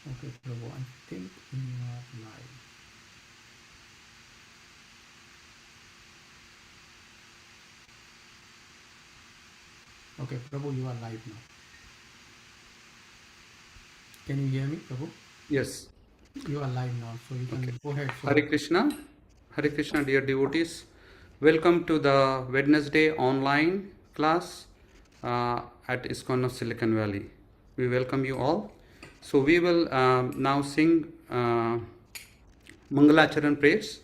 Okay, Prabhu, I think you are live. Okay, Prabhu, you are live now. Can you hear me, Prabhu? Yes. You are live now, so you Okay. can go ahead. So, Hare Krishna, dear devotees. Welcome to the Wednesday online class at ISKCON of Silicon Valley. We welcome you all. So we will now sing Mangalacharan prayers,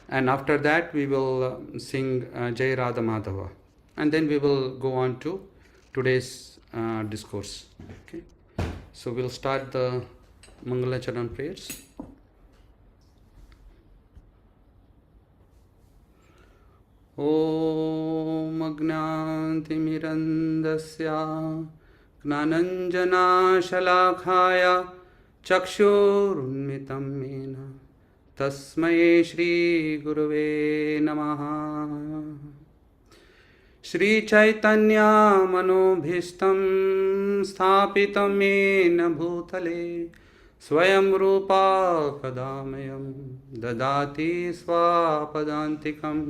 and after that we will sing Jai Radha Madhava, and then we will go on to today's discourse. Okay. So we'll start the Mangalacharan prayers. ॐ अज्ञानतिमिरन्दस्य ज्ञानञ्जनाशलाखाय चक्षुरुन्मितं येन तस्मै श्रीगुरवे नमः। श्रीचैतन्यमनोभीष्टं स्थापितं येन भूतले स्वयं रूपा कदा मह्यं ददाति स्वापदान्तिकम्।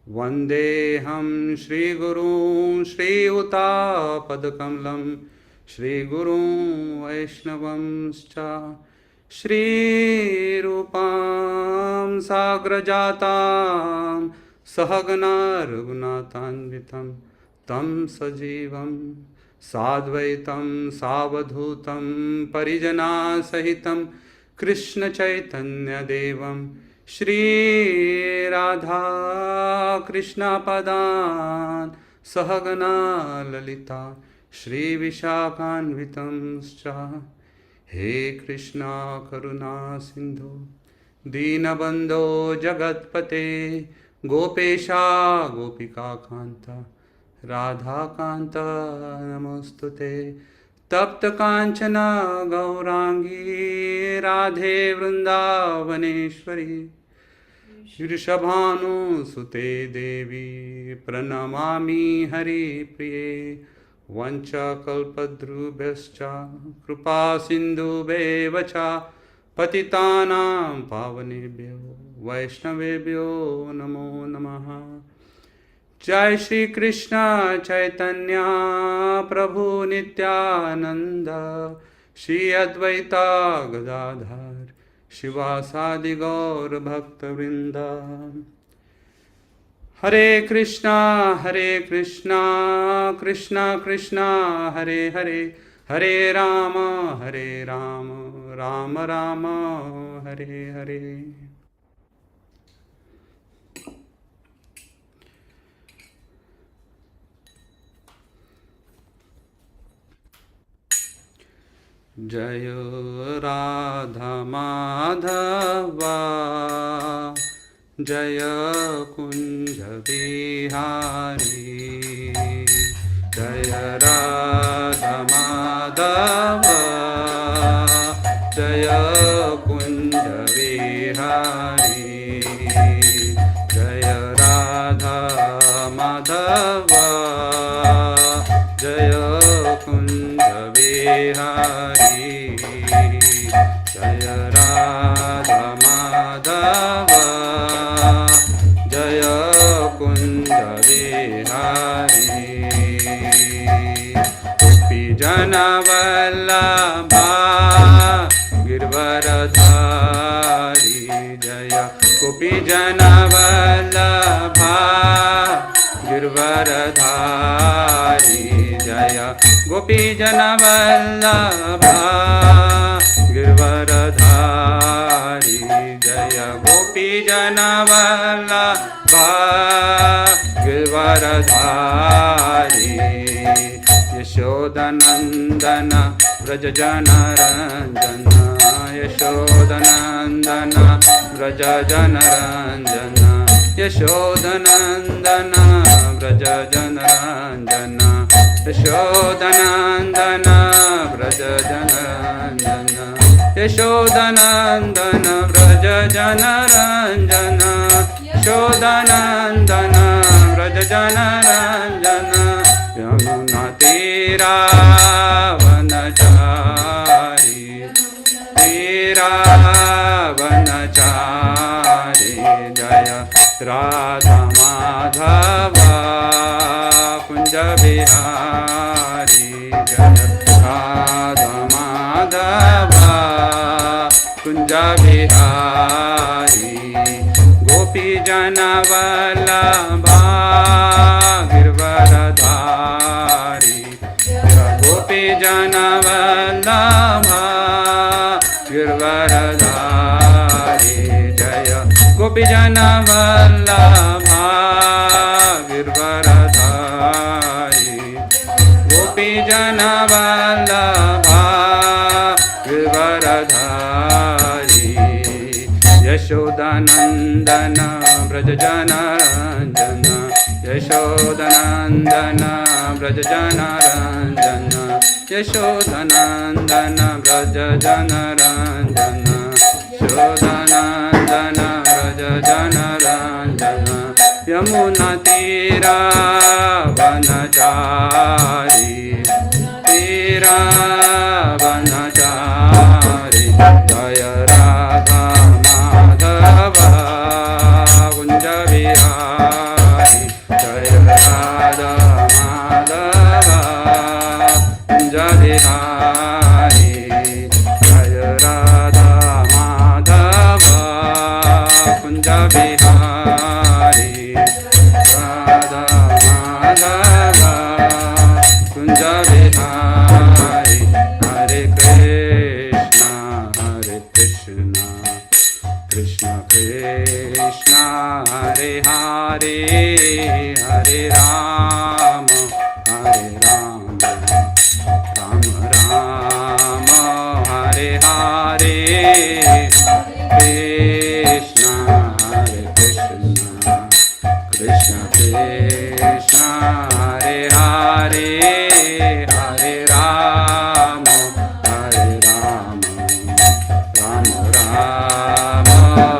वन्देऽहं श्रीगुरुं श्रीयुतापदकमलं श्रीगुरुं वैष्णवंश्च श्रीरूपां साग्रजातां सहगना रघुनाथान्वितं तं सजीवं साद्वैतं सावधूतं परिजनासहितं कृष्णचैतन्यदेवं श्री राधा कृष्ण पदान् सहगना ललिता श्री विशाखान्वितंश्च। हे कृष्णा करुणा सिंधु दीनबंधो जगत्पते गोपेशा गोपिका कांता राधा कांता नमोस्तुते। तप्त कांचना गौरांगी राधे वृंदावनेश्वरी वृषभानुसुते देवी प्रणमामि हरिप्रिये। वंशकल्पद्रुभ्यश्च कृपा सिन्धुभ्येव च पतितानां पावनेभ्यो वैष्णवेभ्यो नमो नमः। जय श्री कृष्ण चैतन्य प्रभु नित्यानंद श्री अद्वैता गदाधर शिवासादि गौर भक्तवृंद। हरे कृष्णा कृष्णा कृष्णा हरे हरे हरे राम राम राम हरे हरे। जय राधा माधवा जय कुंज बिहारी। जय राधा माधवा जय कुंज बिहारी। जय राधा माधवा जय कुंज बिहारी। जय राधा माधवा जय कुंज बिहारी। गोपी जन वल्लभा गिरवरधारी। जय गोपी जन वल्लभा गिरवरधारी। जय गोपी जन वल्लभा गिरवरधारी। जय गोपी जन वल्लभा गिरवरधारी। यशोदनंदन व्रज जनरंजन यशोदनंदन व्रज जनरंजन यशोदनंदन व्रज जनरंजन यशोदनंदन व्रज जनरंजन यशोदनंदन व्रज जनरंजन यशोदनंदन व्रज जनरंजन। Yamuna तीरावनचारी Radha Madhava Kunja Bihari Jaya Radha Madhava Kunja Bihari Gopi Jana Vallabha Girvaradhari Gopi Jana Vallabha Girvaradhari Jaya Gopi Jana Vallabha Girvaradhari Gopi Jana Vallabha Girvaradhari Yashodanandana Brajajana Ranjana Yashodanandana Brajajana Ranjana Yashodanandana Brajajana Ranjana Yashodanandana Brajajana Ranjana Yamuna Tira Vanachari Tira Vanachari Jaya Radha Madhava Kunja Bihari Jaya Radha Madhava Kunja Bihari Jaya Radha Madhava Kunja Bihari Radha Madhava Kunja Bihari Hare Krishna Krishna Krishna Hare Hare Hare Rama Rama Rama Hare Hare Krishna Krishna Krishna Hare Hare Hare Rama Rama Rama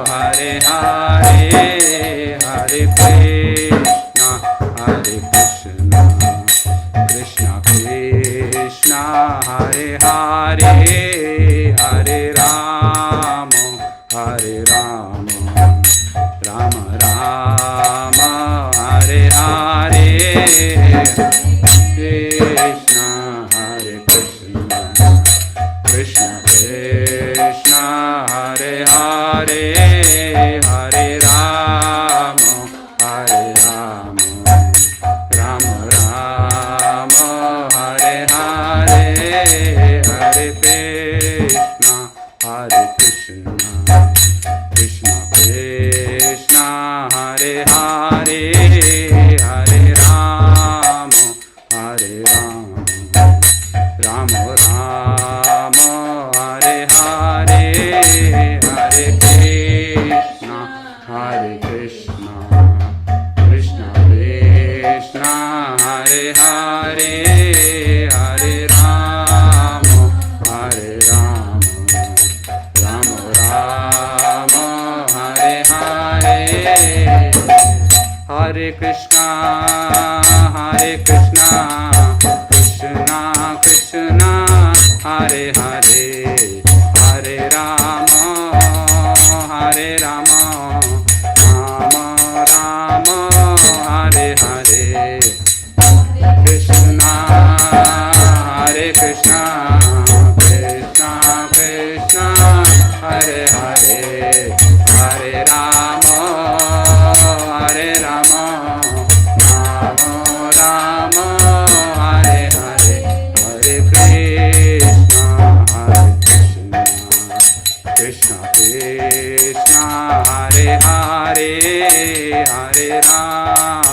Hare Hare Hare Krishna Krishna Krishna Hare Hare Hare Rama Rama Rama Hare Hare Krishna Krishna Krishna Hare Hare Hare Rama Rama Rama Hare Hare Hare Krishna Krishna Krishna Hare Hare Hare Rama Rama Rama Hare Hare Hare Krishna Krishna Krishna Hare Hare Hare Rama Rama Rama Hare Hare Hare Krishna Krishna Krishna Hare Hare Hare Rama Rama Rama Hare Hare Krishna Krishna Krishna Hare Hare Hare Rama Rama Rama Hare Hare Hare Krishna Krishna Krishna Hare Hare Hare Rama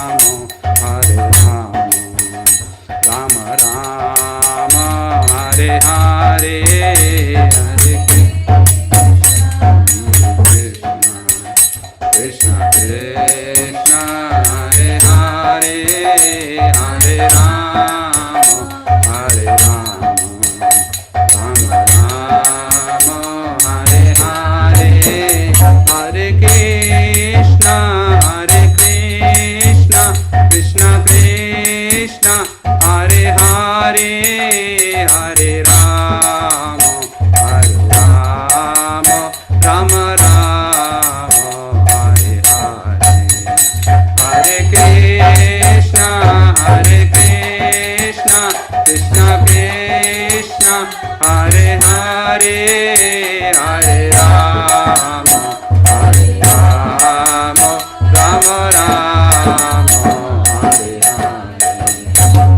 Rama Rama Hare Hare Hare Krishna Krishna Hare Hare Hare Rama Rama Rama Hare Hare Hare Krishna Krishna Krishna Hare Hare Hare Rama Hare Hare, Hare Rama, Hare Rama, Rama Rama, Hare Hare.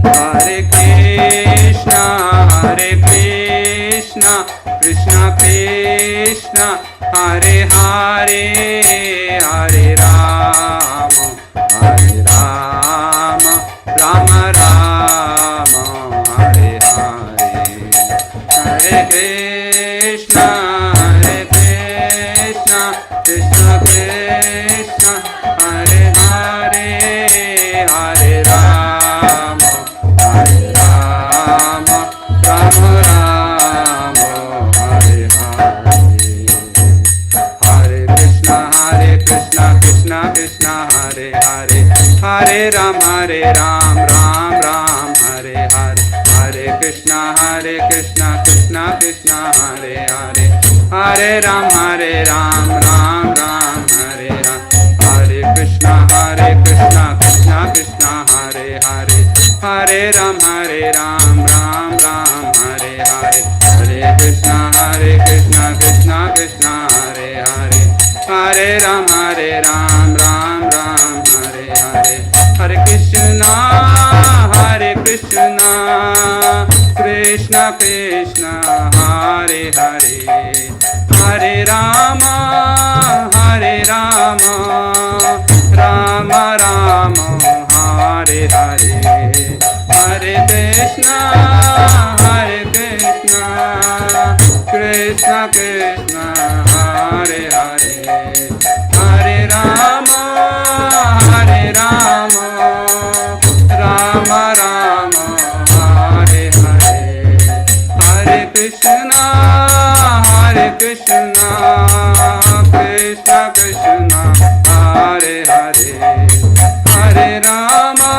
Hare Krishna, Krishna Krishna, Hare Hare, Hare Rama, Rama Rama, Hare Hare. Hare Krishna, Krishna Krishna, Hare Hare, Hare Rama, Rama Rama, Hare Hare. Hare Krishna, Krishna Krishna, Hare Hare, Hare Ram, Ram Ram, Hare Hare. Hare Krishna, Krishna Krishna, Hare Hare, Hare Ram, Ram Ram, Hare Hare. Hare Krishna, Krishna Krishna, Hare Hare, Hare Ram, Ram Ram, Hare Hare. Hare Krishna, Krishna Krishna, Hare Hare, Hare Ram, Ram Ram, Hare Hare. Hare Krishna, Krishna Krishna, Hare Hare, Hare Rama, Rama Rama, Hare Hare. Hare Krishna, Krishna Krishna, Hare Hare, Hare Rama, Rama Rama, Hare Hare. Hare Krishna, Krishna Krishna, Hare Hare, Hare Rama,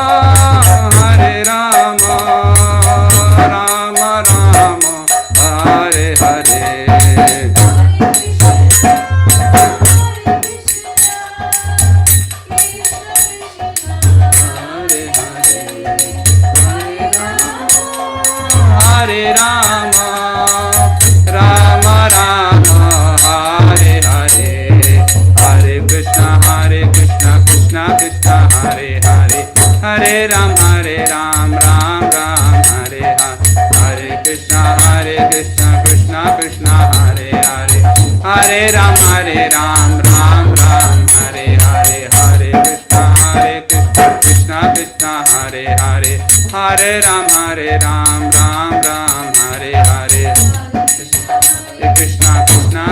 Rama Rama, Hare Hare. Hare Rama, Rama Rama, Hare Hare. Hare Krishna, Krishna Krishna, Hare Hare. Hare Ram, Ram Ram, Hare Hare. Hare Krishna, Krishna Krishna, Hare Hare. Hare Ram, Ram Ram, Hare Hare. Hare Krishna, Krishna Krishna, Hare Hare. Hare Ram, Ram Ram, Hare Hare. Krishna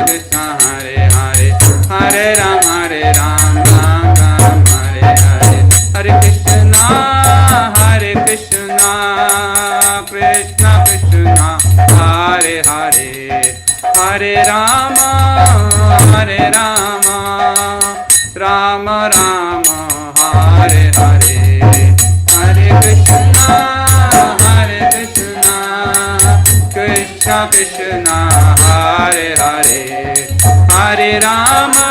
Krishna, Hare Hare. Hare Ram, Ram Ram, Hare Hare. Hare Krishna, Krishna Krishna, Hare Hare. Hare Rama, Rama Rama, Hare Hare. Hare Krishna, Krishna Krishna, Hare Hare. Hare Rama,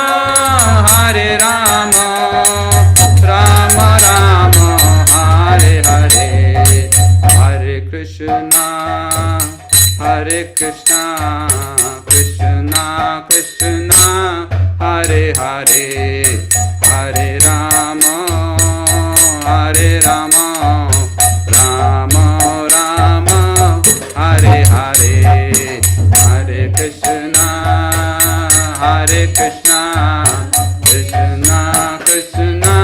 Rama Rama, Hare Hare. Hare Krishna, Krishna Krishna, Hare Hare. Hare Rama, Rama Rama, Hare Hare. Hare Krishna, Krishna Krishna,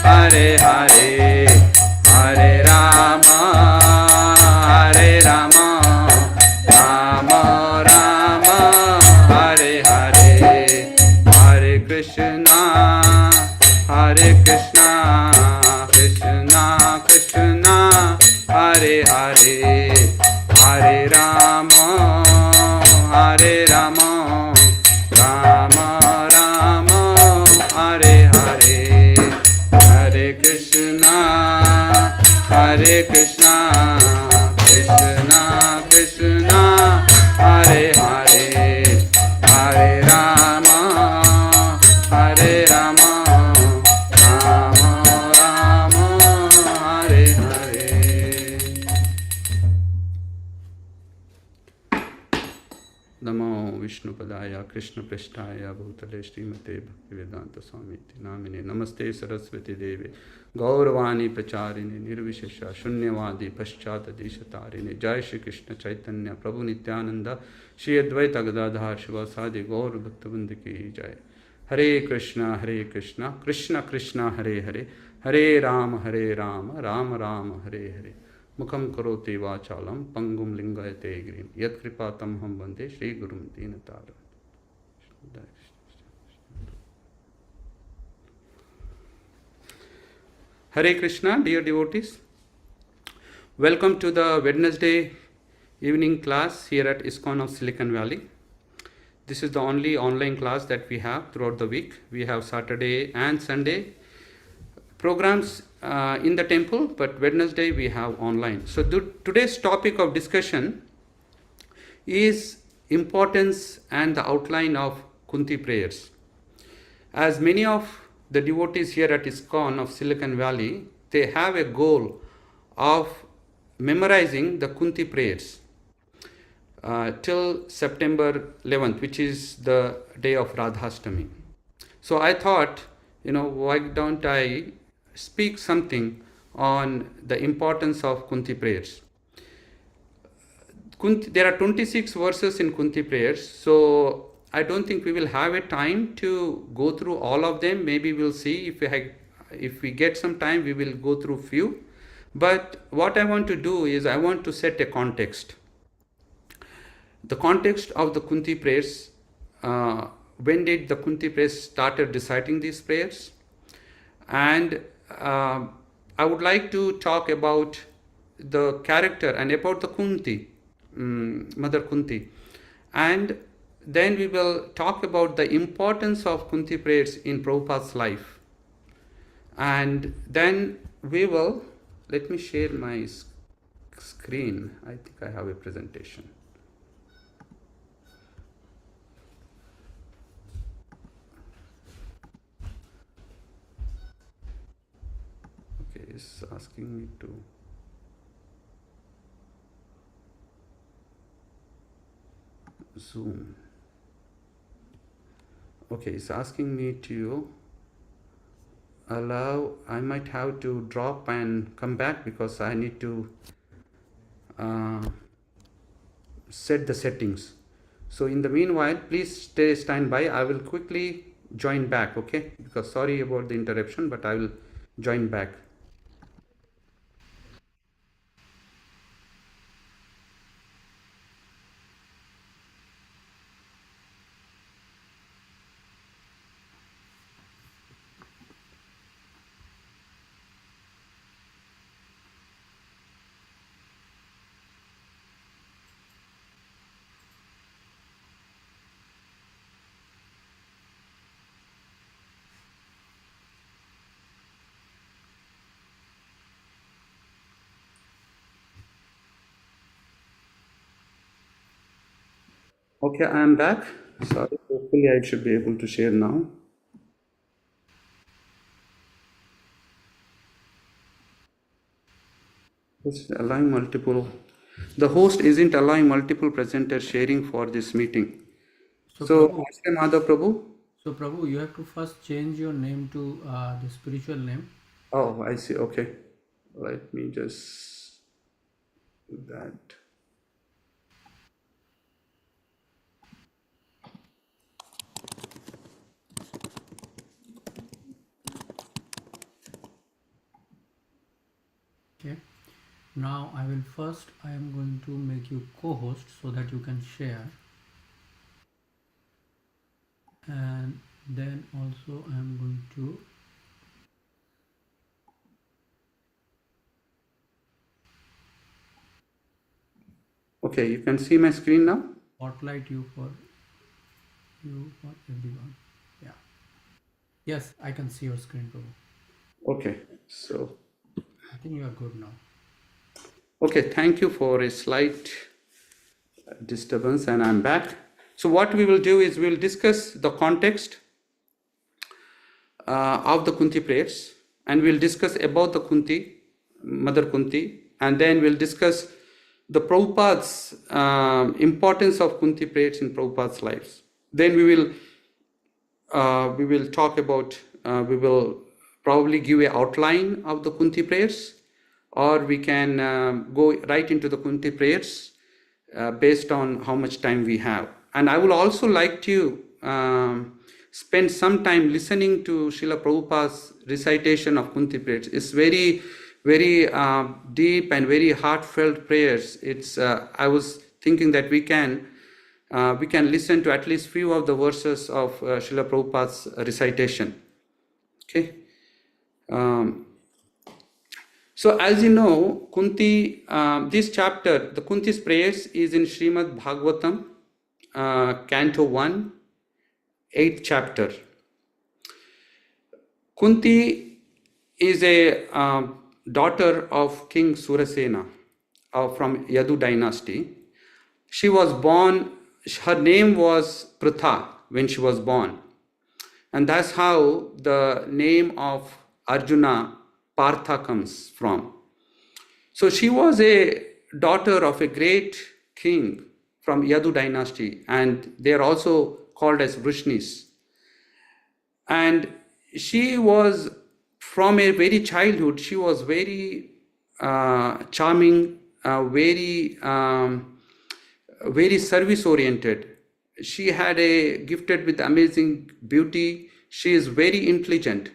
Hare Hare. Hare Rama, Rama Rama, Hare Hare. Hare Krishna, Krishna Krishna, Hare Hare. Hare Rama, Rama Rama, Hare Hare. Hare Krishna, Krishna Krishna, Hare Hare. Hare Rama, Rama Rama, Hare Hare. Namo Vishnupadaya Krishna Prestaya Bhutale Srimate Bhaktivedanta Swamiti Namine Namaste Saraswati Devi Gauravani Pracharini Nirvishesha Shunyavadi Paschata Dishatarini Jai Shri Krishna Chaitanya Prabhu Nityananda Shri Advaita Gadadhar Shivasadi Gaur Bhaktavrinda Ki Jai. Hare Krishna Krishna Krishna Hare Hare Hare Rama Rama Rama Hare Hare Mukham karoti vachalam pangum lingayate girim yat kripatam ham bande Shri Gurum Dinatara. Hare Krishna, dear devotees. Welcome to the Wednesday evening class here at ISKCON of Silicon Valley. This is the only online class that we have throughout the week. We have Saturday and Sunday programs in the temple, but Wednesday we have online. So today's topic of discussion is importance and the outline of Kunti prayers. As many of the devotees here at ISKCON of Silicon Valley, they have a goal of memorizing the Kunti prayers till September 11th, which is the day of Radhastami. So I thought, why don't I speak something on the importance of Kunti prayers. There are 26 verses in Kunti prayers, so I don't think we will have a time to go through all of them. Maybe we'll see if we get some time, we will go through few. But what I want to do is I want to set a context. The context of the Kunti prayers, when did the Kunti prayers started reciting these prayers? And I would like to talk about the character and about the Kunti, Mother Kunti. And then we will talk about the importance of Kunti prayers in Prabhupada's life. And then we will, let me share my screen. I think I have a presentation. Is asking me to zoom. Okay, it's asking me to allow. I might have to drop and come back because I need to set the settings. So in the meanwhile, please stand by. I will quickly join back, okay? Because sorry about the interruption, but I will join back. Okay, I am back. Sorry, hopefully I should be able to share now. Just allowing multiple. The host isn't allowing multiple presenters sharing for this meeting. So Prabhu, Madhav Prabhu. So Prabhu, you have to first change your name to the spiritual name. Oh, I see. Okay. Let me just do that. Okay. Now I am going to make you co-host so that you can share. And then also I am going to Okay, you can see my screen now? spotlight you for everyone. Yeah. Yes, I can see your screen, Prabhu. Okay, so I think you are good now. Okay, thank you for a slight disturbance, and I'm back. So what we will do is we will discuss the context of the Kunti prayers, and we'll discuss about the Kunti, Mother Kunti, and then we'll discuss the Prabhupada's importance of Kunti prayers in Prabhupada's lives. Then we will talk about, we will probably give an outline of the Kunti prayers, or we can go right into the Kunti prayers based on how much time we have. And I would also like to spend some time listening to Srila Prabhupada's recitation of Kunti prayers. It's very, very deep and very heartfelt prayers. It's I was thinking that we can listen to at least few of the verses of Srila Prabhupada's recitation. Okay. So as you know, Kunti, this chapter, the Kunti's prayers, is in Srimad Bhagavatam, Canto 1, 8th chapter. Kunti is a daughter of King Surasena from Yadu dynasty. She was born, her name was Pritha when she was born. And that's how the name of Arjuna, Partha, comes from. So she was a daughter of a great king from Yadu dynasty, and they are also called as Vrishnis. And she was, from a very childhood, she was very charming, very service oriented. She had gifted with amazing beauty. She is very intelligent.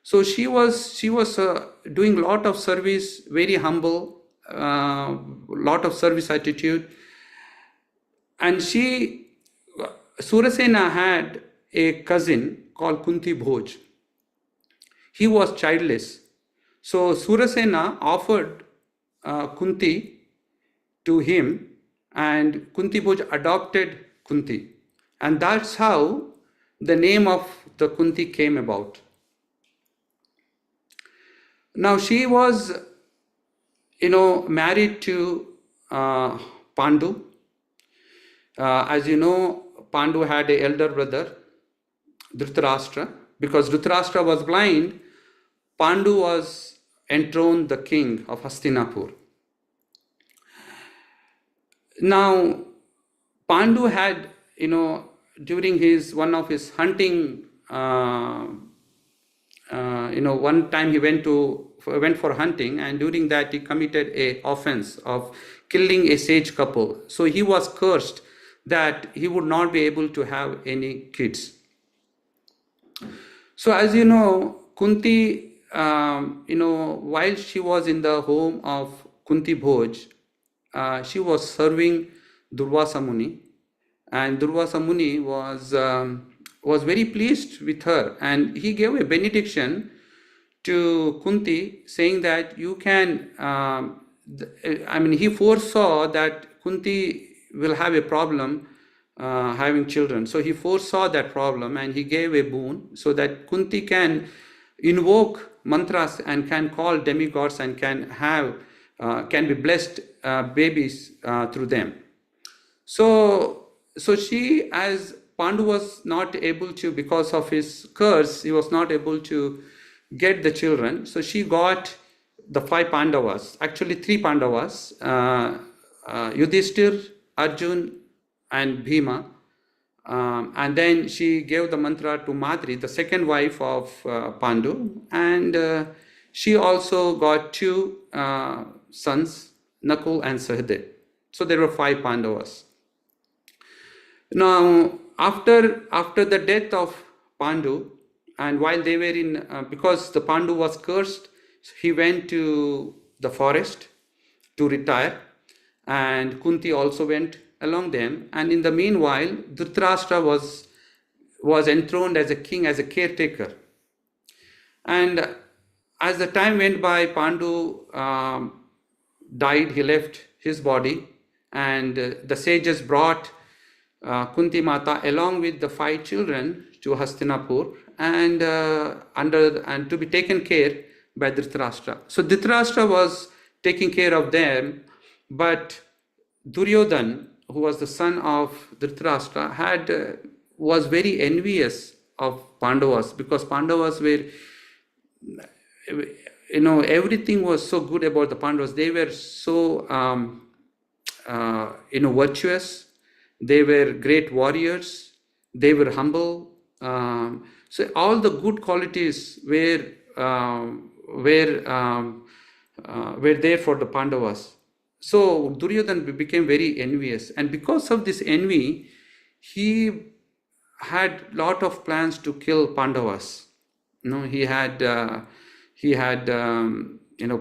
So she was doing a lot of service, very humble, lot of service attitude. And Surasena had a cousin called Kunti Bhoj. He was childless. So Surasena offered Kunti to him, and Kunti Bhoj adopted Kunti. And that's how the name of the Kunti came about. Now she was, married to Pandu. As you know, Pandu had an elder brother, Dhritarashtra. Because Dhritarashtra was blind, Pandu was enthroned the king of Hastinapur. Now, Pandu had, during one of his hunting, one time he went for hunting, and during that he committed an offense of killing a sage couple. So he was cursed that he would not be able to have any kids. So as you know, Kunti, while she was in the home of Kunti Bhoj, she was serving Durvasa Muni, and Durvasa Muni was very pleased with her, and he gave a benediction to Kunti, saying that you can, he foresaw that Kunti will have a problem having children. So he foresaw that problem, and he gave a boon so that Kunti can invoke mantras and can call demigods and can be blessed babies through them. So she, as Pandu was not able to, because of his curse, he was not able to get the children. So she got the 5 Pandavas, actually 3 Pandavas, Yudhishthir, Arjun, and Bhima. And then she gave the mantra to Madri, the second wife of Pandu. And she also got 2 sons, Nakul and Sahadev. So there were 5 Pandavas. Now, after the death of Pandu, and while they were in, because the Pandu was cursed, he went to the forest to retire, and Kunti also went along them. And in the meanwhile, Dhritarashtra was enthroned as a king, as a caretaker. And as the time went by, Pandu died, he left his body, and the sages brought Kunti Mata along with the 5 children to Hastinapur, and to be taken care by Dhritarashtra. So Dhritarashtra was taking care of them, but Duryodhan, who was the son of Dhritarashtra, was very envious of Pandavas, because Pandavas were, everything was so good about the Pandavas. They were so virtuous. They were great warriors. They were humble. So all the good qualities were there for the Pandavas. So Duryodhana became very envious, and because of this envy, he had lot of plans to kill Pandavas. He had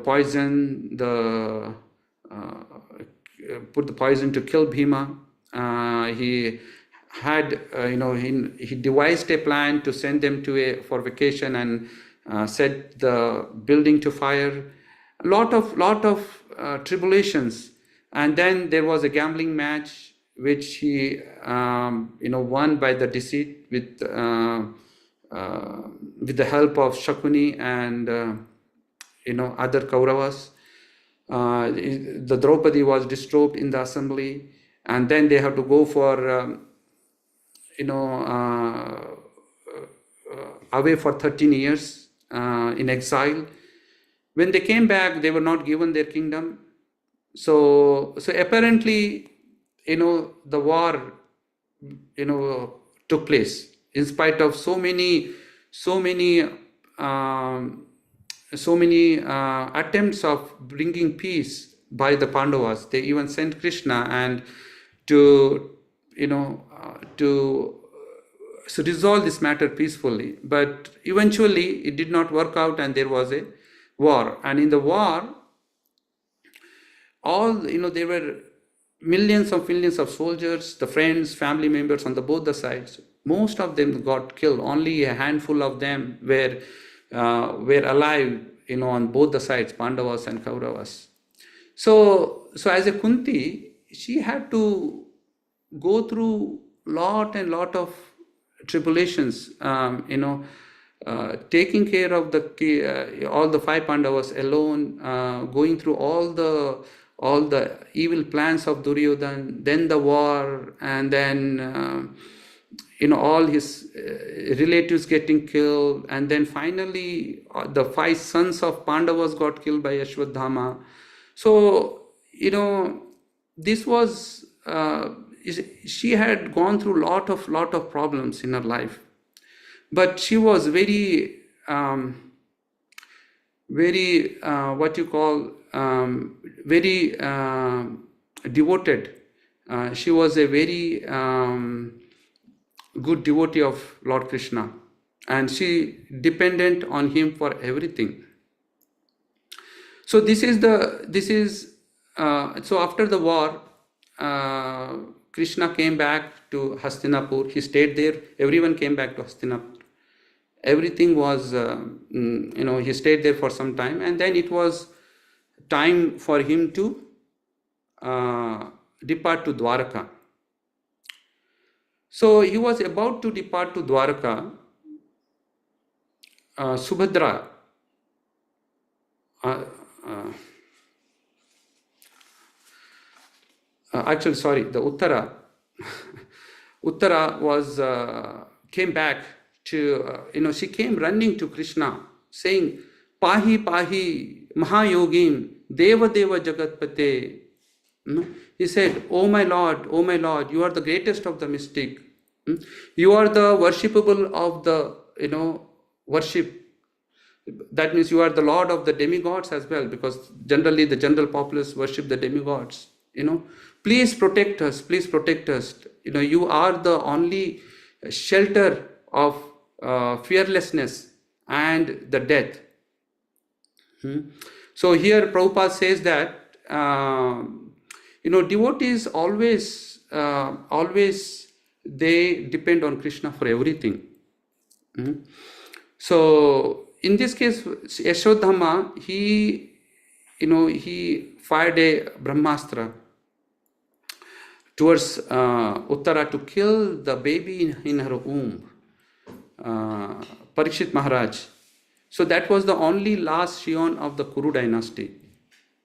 poison the put the poison to kill Bhima. He had he devised a plan to send them for vacation and set the building to fire. Lot of tribulations, and then there was a gambling match which he won by the deceit with the help of Shakuni and other Kauravas. The Draupadi was disturbed in the assembly, and then they have to go for away for 13 years in exile. When they came back, they were not given their kingdom. So apparently, the war, took place in spite of so many attempts of bringing peace by the Pandavas. They even sent Krishna and to resolve this matter peacefully. But eventually, it did not work out, and there was a war. And in the war, there were millions of soldiers, the friends, family members on both the sides. Most of them got killed. Only a handful of them were alive, on both the sides, Pandavas and Kauravas. So as a Kunti, she had to go through lot of tribulations, taking care of all the 5 Pandavas alone, going through all the evil plans of Duryodhana, then the war, and then all his relatives getting killed, and then finally the 5 sons of Pandavas got killed by Ashwadhama. So this was she had gone through lot of problems in her life, but she was very very devoted. She was a very good devotee of Lord Krishna, and she dependent on him for everything. So so after the war, Krishna came back to Hastinapur. He stayed there. Everyone came back to Hastinapur. Everything was, he stayed there for some time, and then it was time for him to depart to Dwaraka. So he was about to depart to Dwaraka. Subhadra, the Uttara. Uttara came back to, she came running to Krishna saying, Pahi Pahi Mahayogim Deva Deva Jagatpate. He said, oh my Lord, you are the greatest of the mystic. You are the worshipable of the, worship. That means you are the Lord of the demigods as well, because generally the general populace worship the demigods. Please protect us. You are the only shelter of fearlessness and the death. So here Prabhupada says that devotees always they depend on Krishna for everything. So in this case, Yashodhama, he fired a Brahmastra towards Uttara to kill the baby in her womb, Parikshit Maharaj. So that was the only last scion of the Kuru dynasty.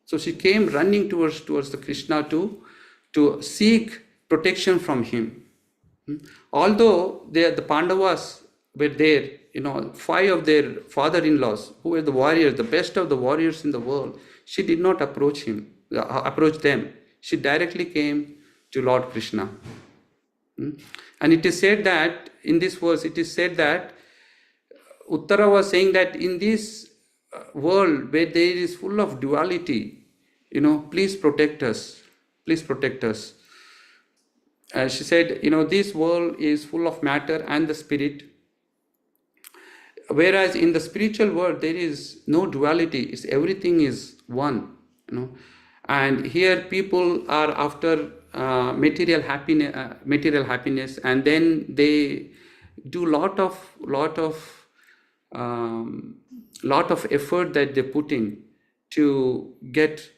So she came running towards the Krishna to seek protection from him. Although the Pandavas were there, 5 of their father-in-laws, who were the warriors, the best of the warriors in the world, she did not approach them. she directly came to Lord Krishna. And it is said that, in this verse, it is said that Uttara was saying that in this world where there is full of duality, please protect us. Please protect us. She said, this world is full of matter and the spirit. Whereas in the spiritual world, there is no duality. Everything is one, And here people are after material happiness, and then they do lot of effort that they put in to get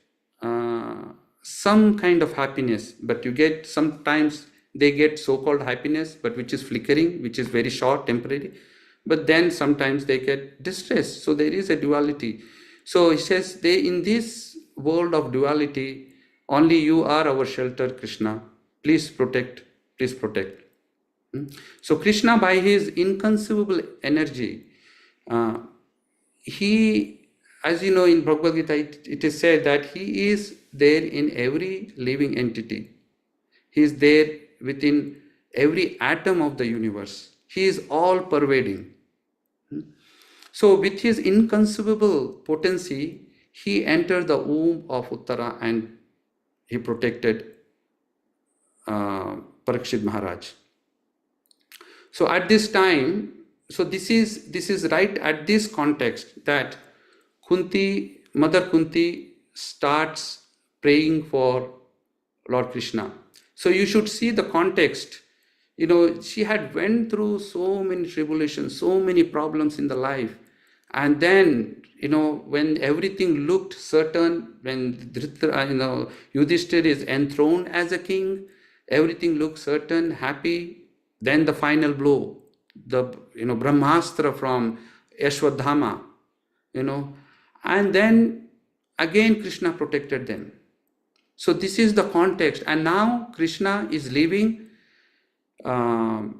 some kind of happiness. But sometimes they get so-called happiness, but which is flickering, which is very short, temporary. But then sometimes they get distress. So there is a duality. So he says, in this world of duality, only you are our shelter, Krishna. Please protect, please protect. So Krishna, by his inconceivable energy, he, as you know, in Bhagavad Gita, it is said that he is there in every living entity. He is there within every atom of the universe. He is all pervading. So with his inconceivable potency, he entered the womb of Uttara and he protected Parikshit Maharaj. So at this time, this is right at this context that Mother Kunti starts praying for Lord Krishna. So you should see the context. She had went through so many tribulations, so many problems in the life. And then, when everything looked certain, when Yudhishthira is enthroned as a king, everything looked certain, happy. Then the final blow, the Brahmastra from Ashwadhama, and then again Krishna protected them. So this is the context. And now Krishna is leaving Hastinapur,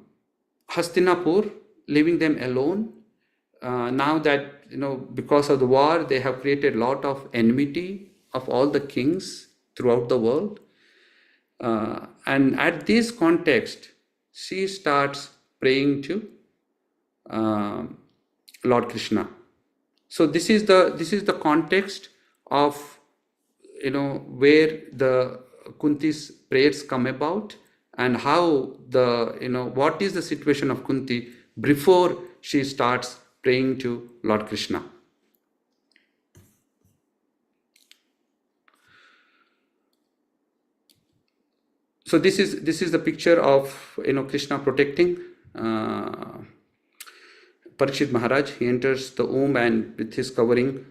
leaving them alone. Now that, because of the war, they have created a lot of enmity of all the kings throughout the world. And at this context, she starts praying to Lord Krishna. So this is the context of where the Kunti's prayers come about, and how what is the situation of Kunti before she starts praying to Lord Krishna. So this is the picture of Krishna protecting Parikshit Maharaj. He enters the womb and with his covering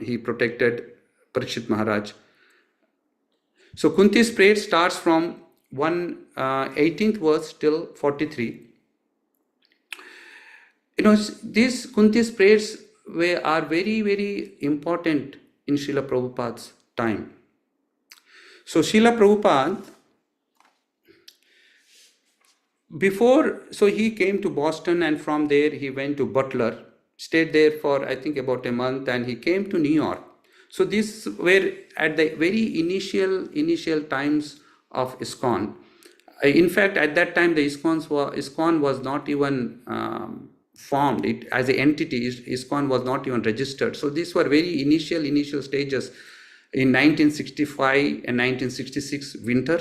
he protected Parikshit Maharaj. So Kunti's prayer starts from 18th verse till 43. These Kunti's prayers are very, very important in Srila Prabhupada's time. So Srila Prabhupada, he came to Boston, and from there he went to Butler, stayed there for I think about a month, and he came to New York. So these were at the very initial times of ISKCON. In fact, at that time the ISKCON was not even formed. It as an entity, ISKCON was not even registered. So these were very initial stages. In 1965 and 1966 winter,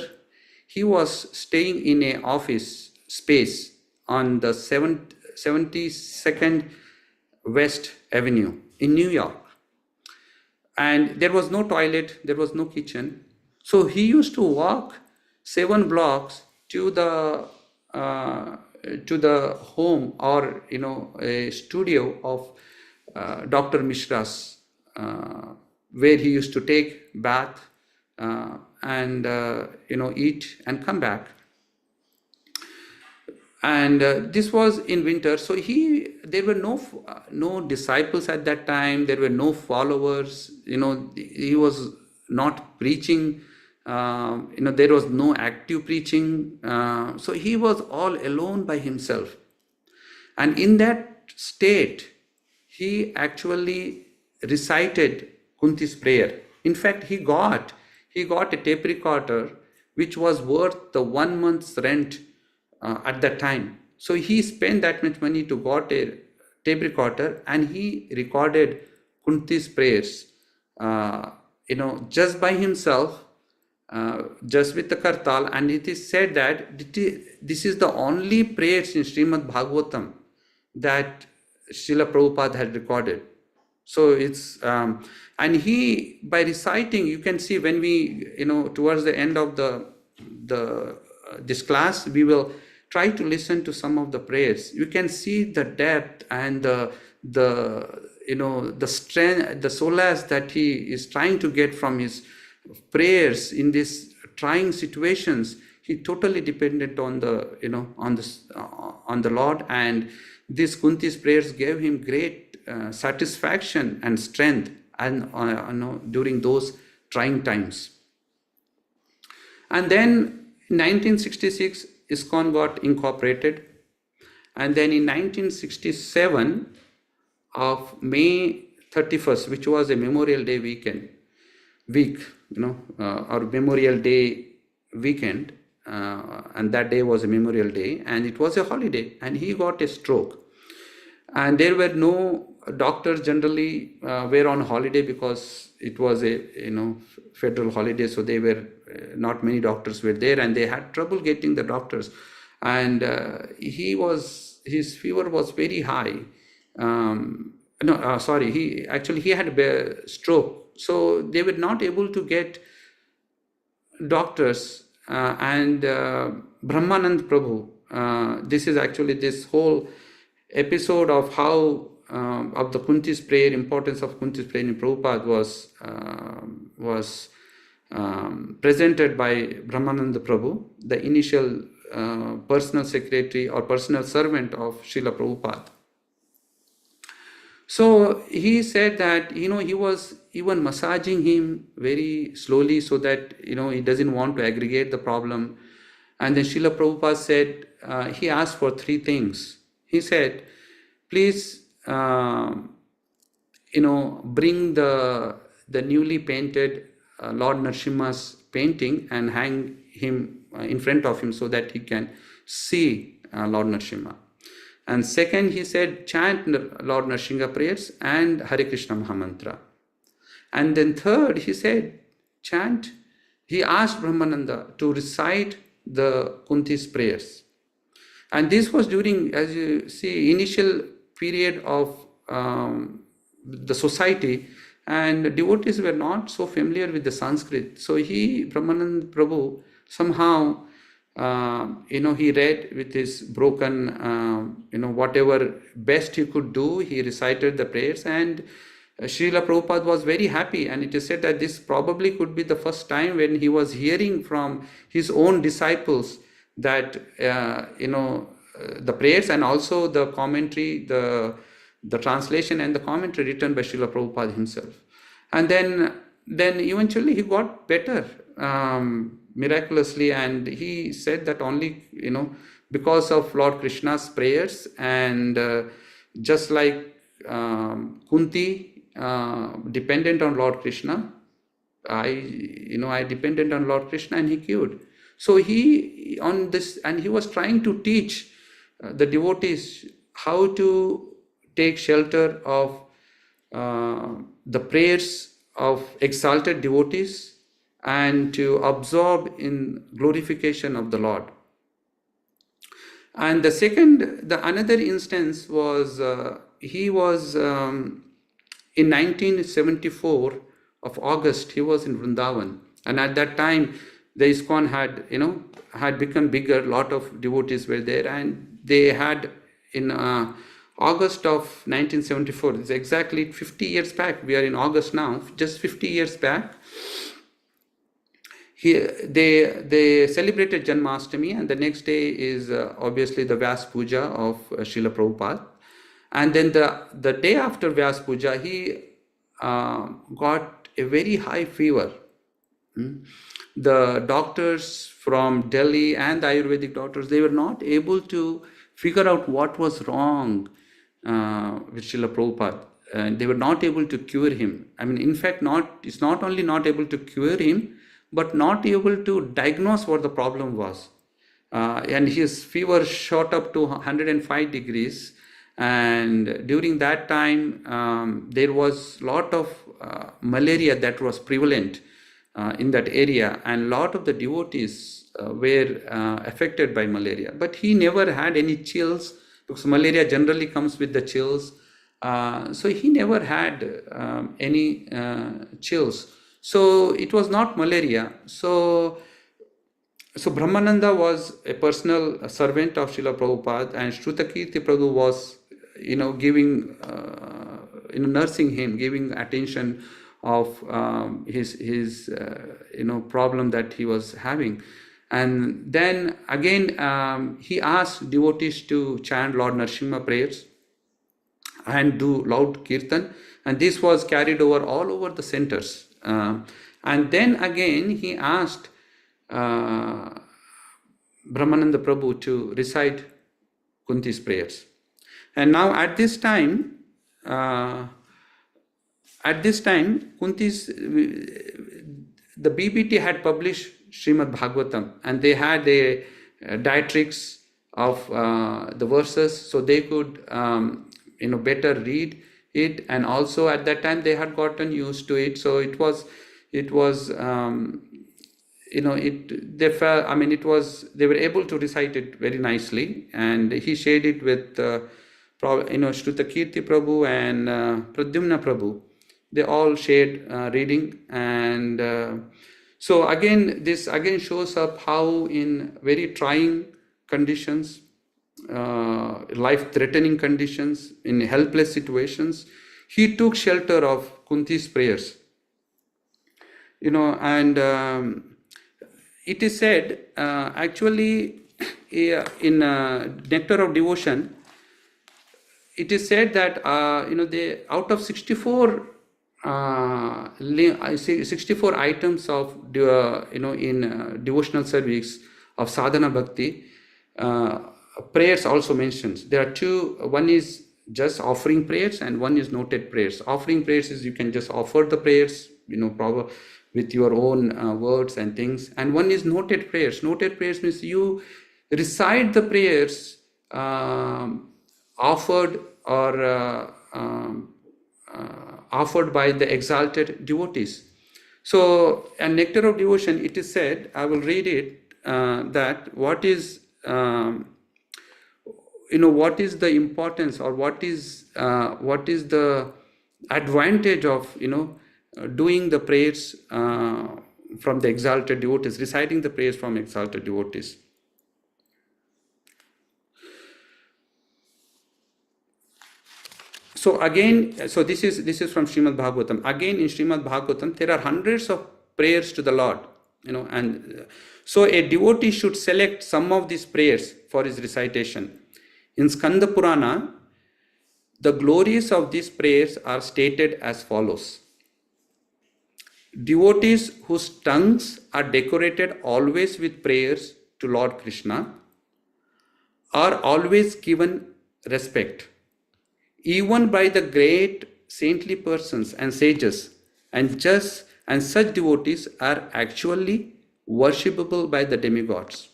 he was staying in an office space on the 72nd West Avenue in New York. And there was no toilet, there was no kitchen. So he used to walk 7 blocks to the home or a studio of Dr. Mishra's, where he used to take bath and eat and come back. And this was in winter. So there were no disciples at that time. There were no followers. He was not preaching. There was no active preaching. So he was all alone by himself. And in that state, he actually recited Kunti's prayer. In fact, he got he got a tape recorder which was worth the 1 month's rent at that time. So he spent that much money to got a tape recorder, and he recorded Kunti's prayers, just by himself, just with the kartal. And it is said that this is the only prayers in Srimad Bhagavatam that Srila Prabhupada had recorded. So it's and he, by reciting, you can see when we towards the end of the this class, we will try to listen to some of the prayers. You can see the depth and the strength, the solace that he is trying to get from his prayers in these trying situations. He totally dependent on the on the Lord, and these Kunti's prayers gave him great satisfaction and strength, and during those trying times. And then in 1966, ISKCON got incorporated, and then in 1967 of May 31st, which was a Memorial Day or Memorial Day weekend, and that day was a Memorial Day, and it was a holiday, and he got a stroke. And there were no doctors generally were on holiday because it was a federal holiday, so they were not many doctors were there, and they had trouble getting the doctors. And his fever was very high. He had a stroke, so they were not able to get doctors. And Brahmanand Prabhu, this is actually this whole episode of how of the Kunti's prayer, importance of Kunti's prayer in Prabhupada was presented by Brahmananda Prabhu, the initial personal secretary or personal servant of Srila Prabhupada. So he said that he was even massaging him very slowly so that he doesn't want to aggravate the problem. And then Srila Prabhupada said, he asked for 3 things. He said, please bring the newly painted Lord Nrsimha's painting and hang him in front of him so that he can see Lord Nrsimha. And second, he said, chant Lord Nrsimha prayers and Hare Krishna Mahamantra. And then third, he said, he asked Brahmananda to recite the Kunti's prayers. And this was during, as you see, initial period of the society, and devotees were not so familiar with the Sanskrit. So Brahmananda Prabhu, somehow, he read with his broken, whatever best he could do, he recited the prayers, and Srila Prabhupada was very happy. And it is said that this probably could be the first time when he was hearing from his own disciples that, the prayers and also the commentary, the translation and the commentary written by Srila Prabhupada himself. And then eventually he got better miraculously, and he said that only because of Lord Krishna's prayers, and just like Kunti dependent on Lord Krishna, I depended on Lord Krishna and he cured. So he was trying to teach the devotees how to take shelter of the prayers of exalted devotees and to absorb in glorification of the Lord. And the another instance was he was in 1974 of August, he was in Vrindavan, and at that time the ISKCON had become bigger. Lot of devotees were there, and they had in August of 1974, it's exactly 50 years back. We are in August now, just 50 years back. They celebrated Janmashtami, and the next day is obviously the Vyas Puja of Srila Prabhupada. And then the day after Vyas Puja, he got a very high fever. The doctors from Delhi and the Ayurvedic doctors, they were not able to figure out what was wrong with Srila Prabhupada. They were not able to cure him. I mean, in fact, it's not only not able to cure him, but not able to diagnose what the problem was. And his fever shot up to 105 degrees. And during that time, there was a lot of malaria that was prevalent in that area, and a lot of the devotees were affected by malaria. But he never had any chills, because malaria generally comes with the chills. So he never had any chills. So it was not malaria. So Brahmananda was a personal servant of Srila Prabhupada, and Shrutakirti Prabhu was, giving, nursing him, giving attention of his problem that he was having. And then again, he asked devotees to chant Lord Narasimha prayers and do loud kirtan, and this was carried over all over the centers. And then again, he asked Brahmananda Prabhu to recite Kunti's prayers. And now at this time, Kunti's, the BBT had published Srimad Bhagavatam, and they had a diatrics of the verses, so they could better read it. And also at that time they had gotten used to it, so it was they were able to recite it very nicely. And he shared it with Shrutakirti Prabhu and Pradyumna Prabhu. They all shared reading. And so again, this again shows up how in very trying conditions, life-threatening conditions, in helpless situations, he took shelter of Kunti's prayers. And it is said, actually, in Nectar of Devotion, it is said that they, out of 64 items of in devotional service of sadhana bhakti, prayers also mentions. There are two. One is just offering prayers, and one is noted prayers. Offering prayers is you can just offer the prayers, probably with your own words and things. And one is noted prayers. Noted prayers means you recite the prayers offered or offered by the exalted devotees. So, in Nectar of Devotion, it is said, I will read it, that what is what is the importance, or what is the advantage of doing the prayers from the exalted devotees, reciting the prayers from exalted devotees. So again, this is from Srimad Bhagavatam. Again, in Srimad Bhagavatam, there are hundreds of prayers to the Lord, and so a devotee should select some of these prayers for his recitation. In Skanda Purana, the glories of these prayers are stated as follows. Devotees whose tongues are decorated always with prayers to Lord Krishna are always given respect, even by the great saintly persons and sages, and such devotees are actually worshipable by the demigods.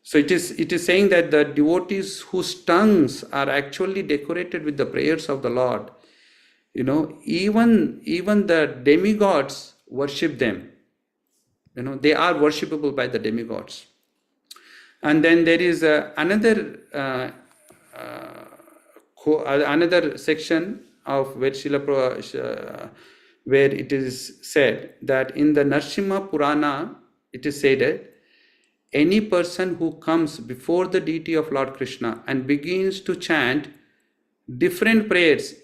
So it is saying that the devotees whose tongues are actually decorated with the prayers of the Lord, even the demigods worship them. They are worshipable by the demigods. And then there is another section of where where it is said that in the Narasimha Purana, it is said that any person who comes before the deity of Lord Krishna and begins to chant different prayers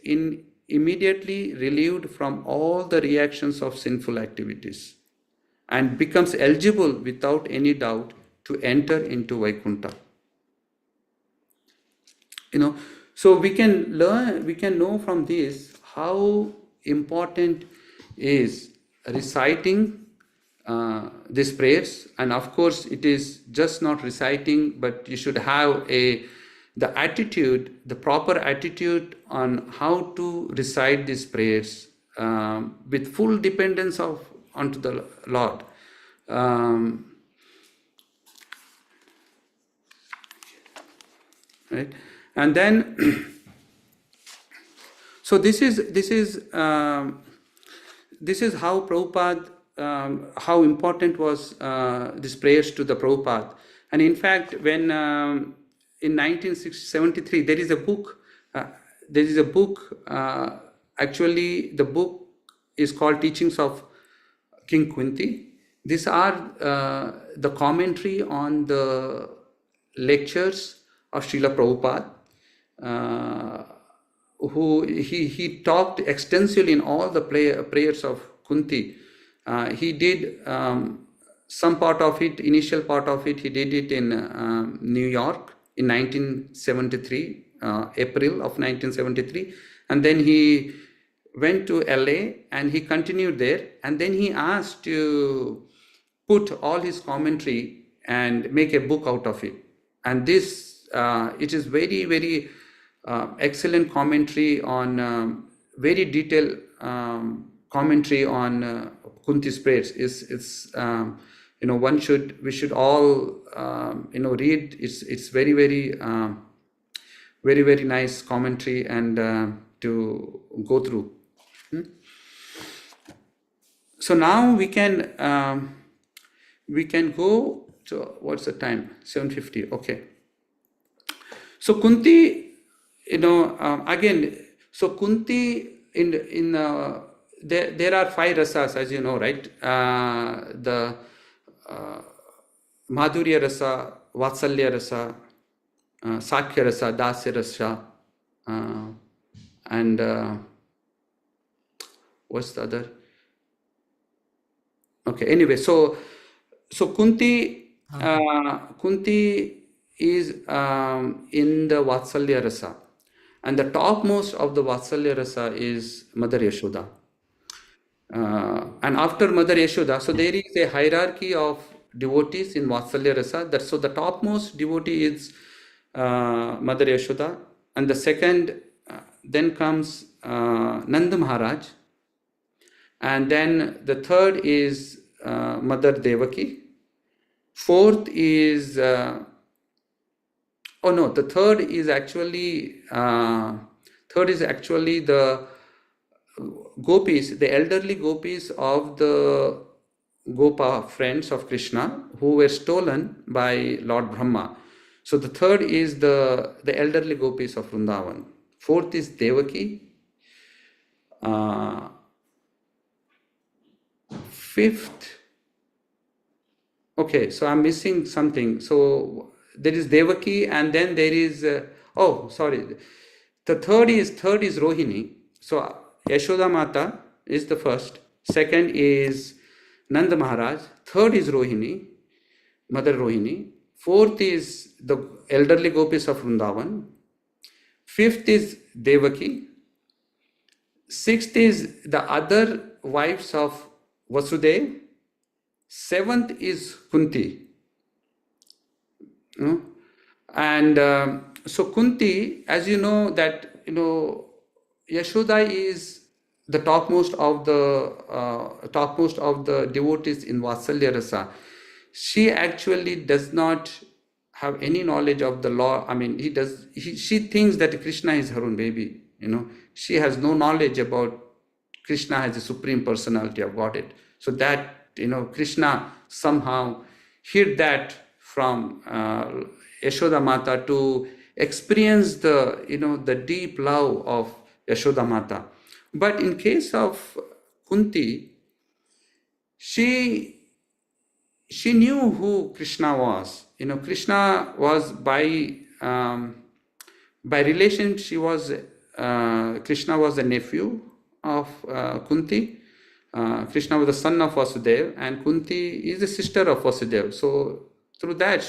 immediately relieved from all the reactions of sinful activities and becomes eligible without any doubt to enter into Vaikuntha. So we can know from this how important is reciting these prayers. And of course, it is just not reciting, but you should have the proper attitude on how to recite these prayers with full dependence onto the Lord. Right, and then so this is how Prabhupada, how important was these prayers to the Prabhupada. And in fact, when in 1973, there is a book. Actually, the book is called Teachings of King Kunti. These are the commentary on the lectures of Srila Prabhupada. Who he talked extensively in all the prayers of Kunti. He did some part of it, initial part of it, he did it in New York in 1973, April of 1973. And then he went to LA and he continued there. And then he asked to put all his commentary and make a book out of it. And this, it is very, very excellent commentary on very detailed commentary on Kunti's prayers. It's we should all read. It's very, very very, very nice commentary and to go through. So now we can go to, what's the time? 7:50. Okay. So Kunti, again, so Kunti there are 5 rasas, as you know, right? The Madhurya rasa, Vatsalya rasa, Sakhya rasa, Dasya rasa, and what's the other? Okay, anyway, so Kunti is in the Vatsalya rasa, and the topmost of the Vatsalya rasa is Mother Yashoda. And after Mother Yashoda, so there is a hierarchy of devotees in Vatsalya rasa. So the topmost devotee is Mother Yashoda, and the second, then comes Nanda Maharaj, and then the third is Mother Devaki. Fourth is the third is actually the gopis, the elderly gopis of the Gopa friends of Krishna, who were stolen by Lord Brahma. So the third is the elderly gopis of Vrindavan. Fourth is Devaki. Fifth, okay, so I'm missing something. So there is Devaki, and then there is the third is Rohini. So Yashoda Mata is the first. Second is Nanda Maharaj. Third is Rohini, Mother Rohini. Fourth is the elderly gopis of Vrindavan. Fifth is Devaki. Sixth is the other wives of Vasudev. Seventh is Kunti. And so Kunti, as you know, that Yashoda is the topmost of the devotees in Vatsalya rasa. She actually does not have any knowledge of the law. I mean, she thinks that Krishna is her own baby. She has no knowledge about Krishna as the Supreme Personality of Godhead. So that Krishna somehow hid that from Yashoda Mata to experience the deep love of Yashoda Mata. But in case of Kunti, she knew who Krishna was. Krishna was by relation. Krishna was the nephew of Kunti. Krishna was the son of Vasudeva, and Kunti is the sister of Vasudeva. So through that,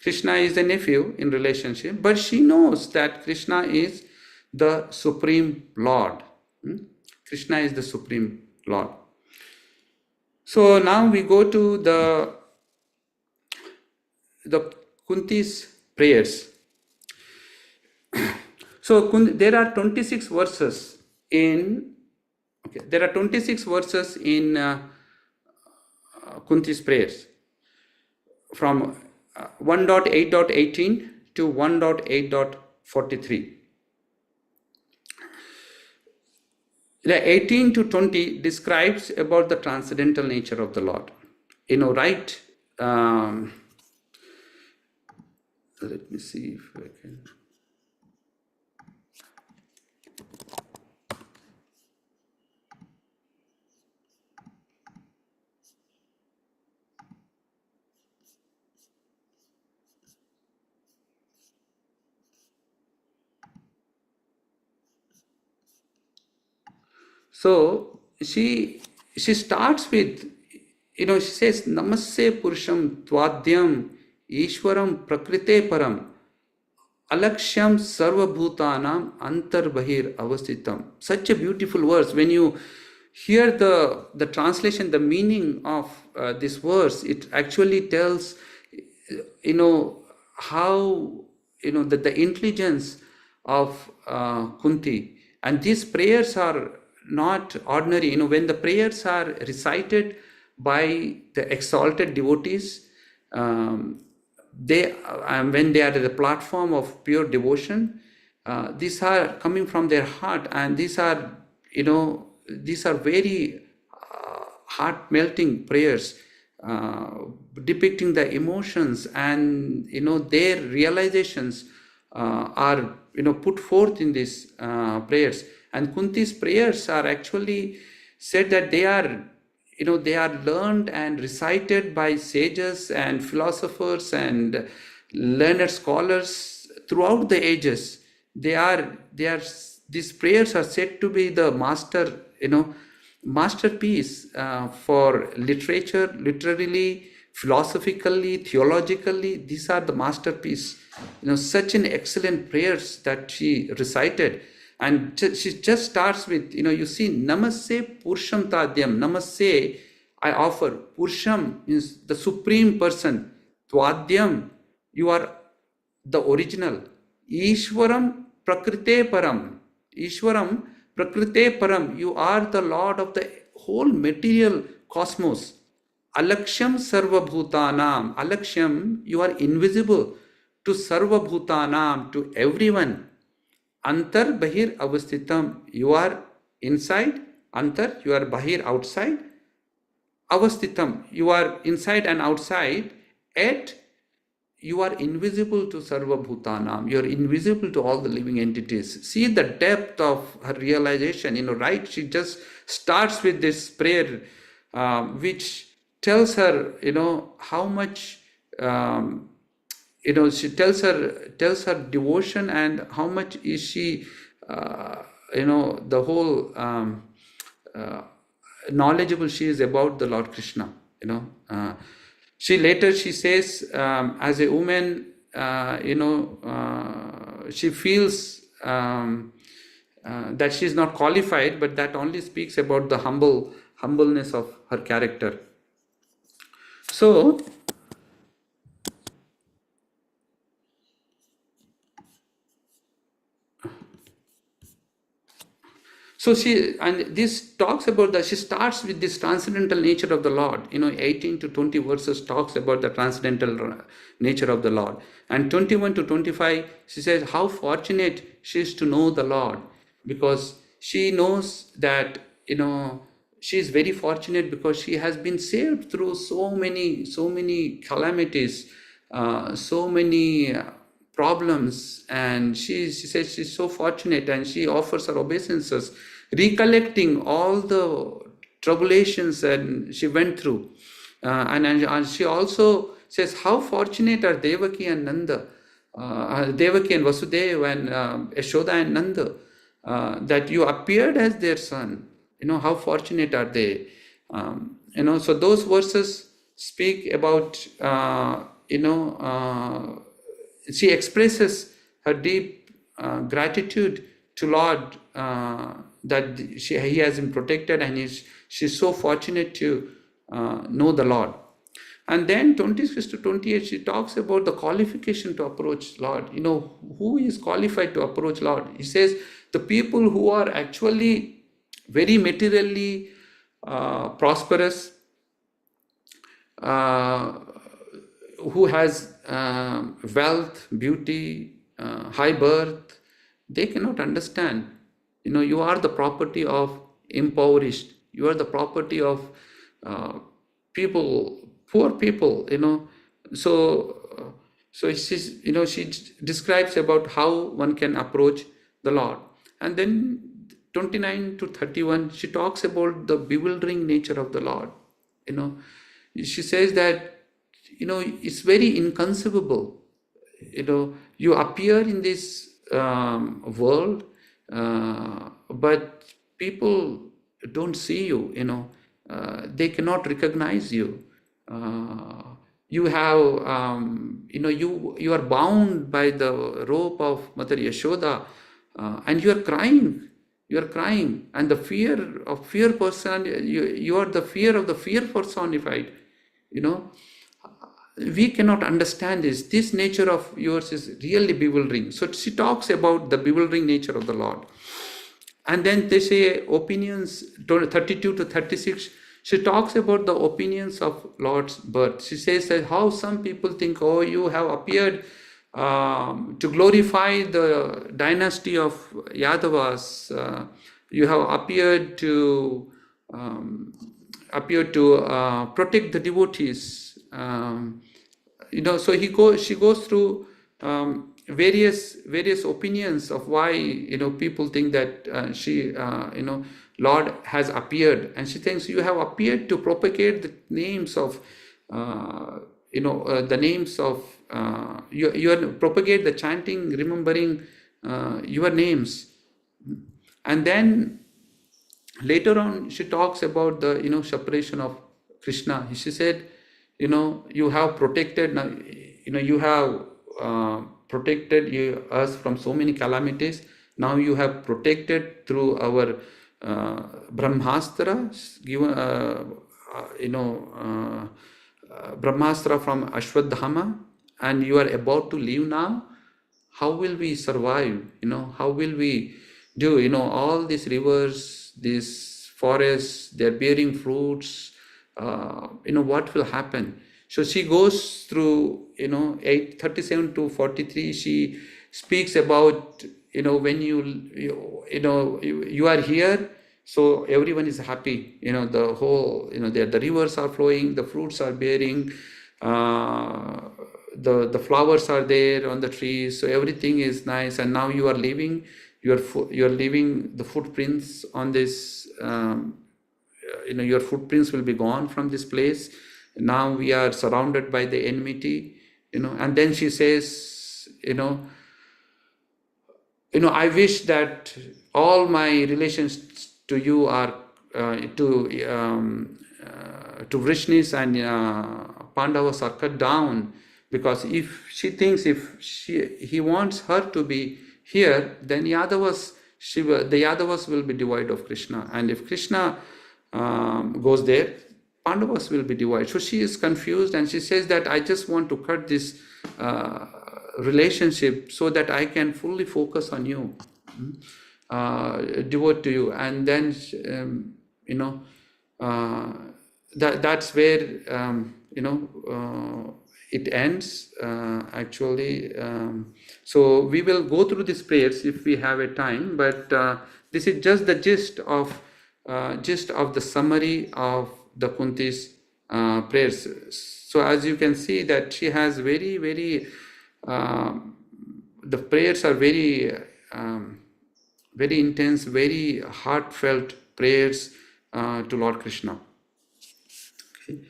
Krishna is the nephew in relationship, but she knows that Krishna is the Supreme Lord. Krishna is the Supreme Lord. So now we go to the Kunti's prayers. So there are 26 verses in Okay. There are 26 verses in Kunti's prayers from 1.8.18 to 1.8.43. The 18 to 20 describes about the transcendental nature of the Lord. Right? Let me see if I can. So she starts with, she says, Namaste Purusham Tvadyam Ishwaram Prakrite Param Alakshyam Sarvabhutanam Antarbahir Avasthitam. Such a beautiful verse. When you hear the translation, the meaning of this verse, it actually tells, how, the intelligence of Kunti. And these prayers are not ordinary. When the prayers are recited by the exalted devotees, when they are at the platform of pure devotion, these are coming from their heart, and these are very heart melting prayers, depicting the emotions, and their realizations are put forth in these prayers. And Kunti's prayers are actually said that they are learned and recited by sages and philosophers and learned scholars throughout the ages. These prayers are said to be the masterpiece for literature, literally, philosophically, theologically. These are the masterpiece. Such an excellent prayers that she recited. And she just starts with, you see, Namaste Purusham Tadyam. Namaste, I offer. Purusham means the supreme person. Tvadyam, you are the original. Ishwaram Prakrite Param. Ishwaram Prakrite Param, you are the Lord of the whole material cosmos. Alaksham Sarvabhutanam. Alaksham, you are invisible to Sarvabhutanam, to everyone. Antar Bahir Avasthitam, you are inside. Antar, you are Bahir, outside. Avasthitam, you are inside and outside. Yet, you are invisible to Sarva Bhutanam. You are invisible to all the living entities. See the depth of her realization, right? She just starts with this prayer, which tells her, how much, she tells her devotion, and how much is she, the whole knowledgeable she is about the Lord Krishna, She says, as a woman, she feels that she is not qualified, but that only speaks about the humbleness of her character. So this talks about she starts with this transcendental nature of the Lord. 18 to 20 verses talks about the transcendental nature of the Lord. And 21 to 25, she says how fortunate she is to know the Lord, because she knows that, she is very fortunate because she has been saved through so many calamities, so many problems, and she says she's so fortunate, and she offers her obeisances, recollecting all the tribulations that she went through, and she also says how fortunate are Devaki and Nanda, Devaki and Vasudeva, and Yashoda and Nanda, that you appeared as their son. How fortunate are they? So those verses speak about, she expresses her deep gratitude to Lord, that he has been protected, and she's so fortunate to know the Lord. And then 26 to 28, she talks about the qualification to approach Lord. Who is qualified to approach Lord? He says the people who are actually very materially prosperous, who has wealth, beauty, high birth, they cannot understand. You are the property of impoverished. You are the property of uh, people, poor people. So she describes about how one can approach the Lord, and then 29 to 31, she talks about the bewildering nature of the Lord. She says that it's very inconceivable. You appear in this world, but people don't see you. They cannot recognize you. You have you are bound by the rope of Mother Yashoda, and you are crying, and the fear person, you are the fear of the fear personified. We cannot understand this nature of yours is really bewildering. So she talks about the bewildering nature of the Lord. And then they say opinions, 32 to 36, she talks about the opinions of Lord's birth. She says that how some people think, oh, you have appeared to glorify the dynasty of Yadavas. You have appeared to protect the devotees. So she goes through various opinions of why people think that Lord has appeared, and she thinks you have appeared to propagate the names of the names of you are propagate the chanting, remembering your names. And then later on she talks about the separation of Krishna. She said, you have protected now, you have protected us from so many calamities. Now you have protected through our Brahmastra, given Brahmastra from Ashwadhama, and you are about to leave now. How will we survive? How will we do? All these rivers, these forests, they're bearing fruits. What will happen? So she goes through 837 to 43. She speaks about when you are here, so everyone is happy. The whole the rivers are flowing, the fruits are bearing, the flowers are there on the trees, so everything is nice. And now you are leaving. You are leaving the footprints on this. Your footprints will be gone from this place. Now we are surrounded by the enmity. And then she says, I wish that all my relations to you are to Vrishnis and Pandavas are cut down, because if she thinks he wants her to be here, then the Yadavas will be devoid of Krishna, and if Krishna goes there, Pandavas will be divided. So she is confused, and she says that I just want to cut this relationship so that I can fully focus on you, devote to you. And then that's where it ends actually. So we will go through these prayers if we have a time, but this is just the gist of the summary of the Kunti's prayers. So as you can see that she has very, very, the prayers are very, very intense, very heartfelt prayers to Lord Krishna. Okay.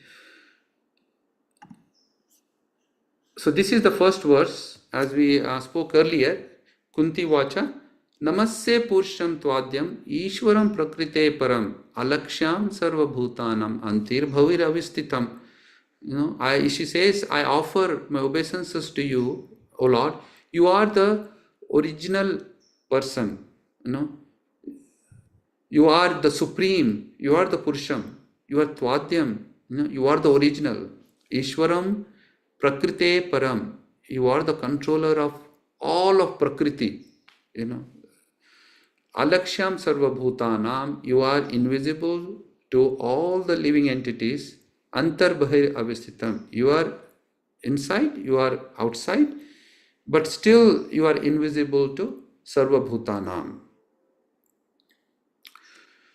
So this is the first verse, as we spoke earlier. Kunti Vacha, Namasya Purusham Tvadyam Ishwaram Prakrite Param Alaksham Sarva Bhutanam Antir Bhavir Avistitam. She says, I offer my obeisances to you, O Lord. You are the original person. You are the supreme. You are the Purusham. You are Tvadyam. You are the original. Ishwaram Prakrite Param. You are the controller of all of Prakriti. Alaksham sarvabhutanam, you are invisible to all the living entities. Antarbahir avisthitam, you are inside, you are outside, but still you are invisible to sarvabhutanam.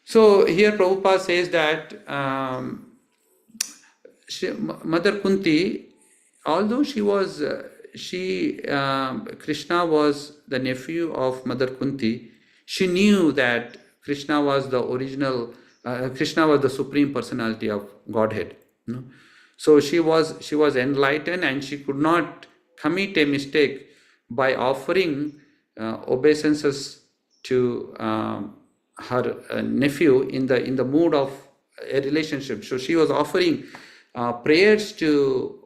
So here Prabhupada says that Mother Kunti, although Krishna was the nephew of Mother Kunti, she knew that Krishna was the original, Krishna was the supreme personality of Godhead. You know? So she was enlightened, and she could not commit a mistake by offering obeisances to her nephew in the mood of a relationship. So she was offering prayers to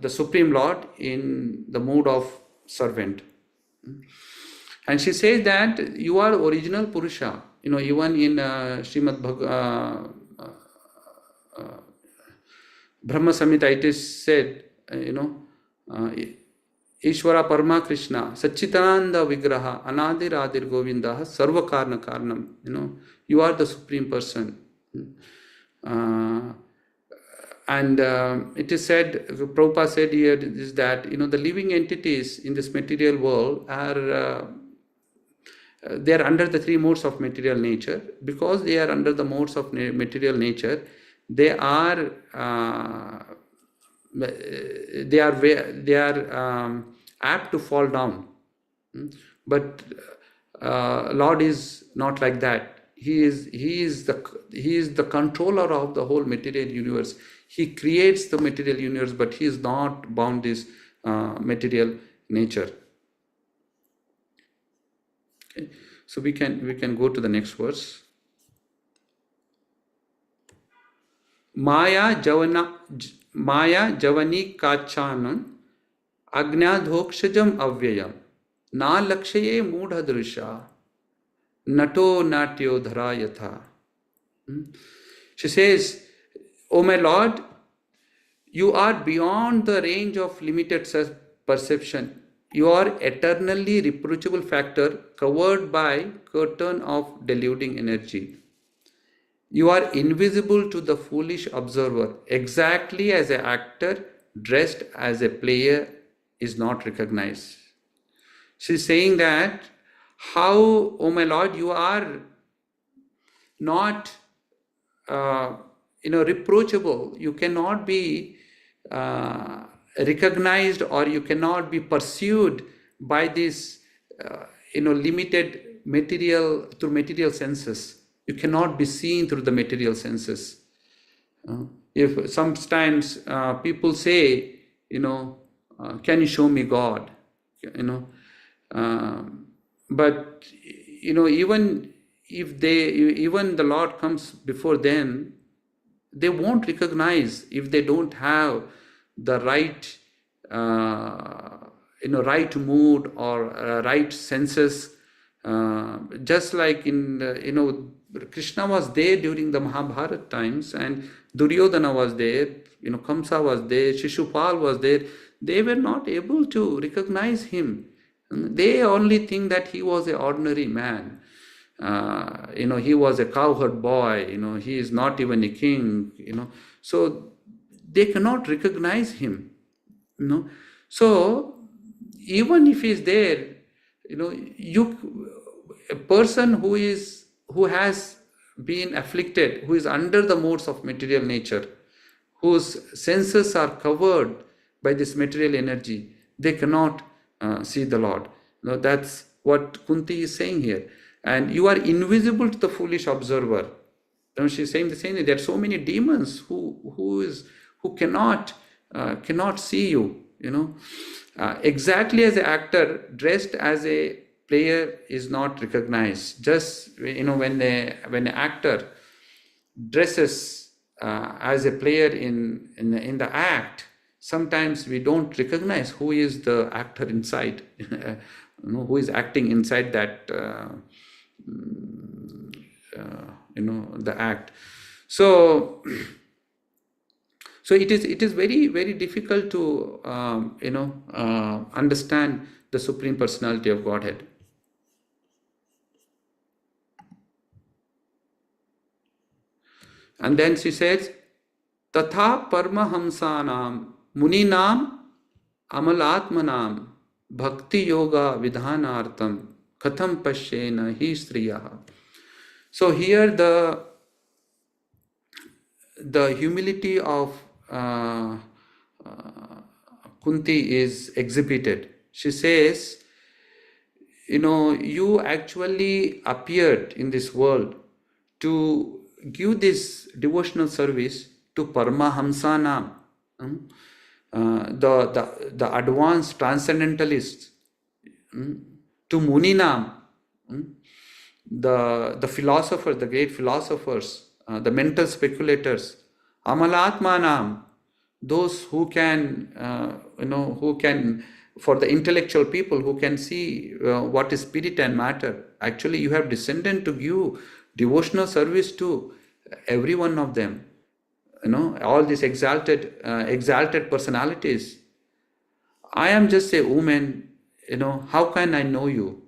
the Supreme Lord in the mood of servant. And she says that you are original Purusha. You know, even in Srimad Brahma Samhita it is said, Ishvara Parma Krishna, Satchitananda Vigraha, Anadir Adir Govinda, Sarva Karna Karnam. You are the Supreme Person. And it is said, Prabhupada said here is that, the living entities in this material world are, they are under the three modes of material nature. Because they are under the modes of material nature, they are apt to fall down. But Lord is not like that. He is the controller of the whole material universe. He creates the material universe, but he is not bound this material nature. Okay, so we can go to the next verse. Maya javani kachanam agnadhokshajam avyayam na lakshaye mudha drusha nato natyo dhara yatha. She says, "O my Lord, you are beyond the range of limited perception. You are eternally reproachable factor covered by curtain of deluding energy. You are invisible to the foolish observer, exactly as an actor dressed as a player is not recognized." She's saying that, how, oh my Lord, you are not reproachable. You cannot be recognized, or you cannot be pursued by this limited material, through material senses. You cannot be seen through the material senses. If sometimes people say, can you show me God? But even if even the Lord comes before them, they won't recognize if they don't have the right right mood or right senses. Just like in Krishna was there during the Mahabharata times, and Duryodhana was there, Kamsa was there, Shishupal was there. They were not able to recognize him. They only think that he was an ordinary man. He was a cowherd boy, he is not even a king, so they cannot recognize him, So even if he is there, a person who has been afflicted, who is under the modes of material nature, whose senses are covered by this material energy, they cannot see the Lord. That's what Kunti is saying here. And you are invisible to the foolish observer. She's saying the same thing. There are so many demons who cannot see you. Exactly as an actor dressed as a player is not recognized. Just when an actor dresses as a player in the act, sometimes we don't recognize who is the actor inside, who is acting inside that the act. So it is very, very difficult to understand the Supreme Personality of Godhead. And then she says, Tatha Paramahamsanam Muninam Amalatmanam Bhakti Yoga Vidhanartam Katham Pashyena Hi Striyaha. So here the humility of Kunti is exhibited. She says, you actually appeared in this world to give this devotional service to Paramahamsana, the advanced transcendentalists, to Muninam, the philosophers, the great philosophers, the mental speculators, Amalatmanam, those who can, for the intellectual people who can see what is spirit and matter. Actually, you have descended to give devotional service to every one of them. All these exalted personalities. I am just a woman. How can I know you?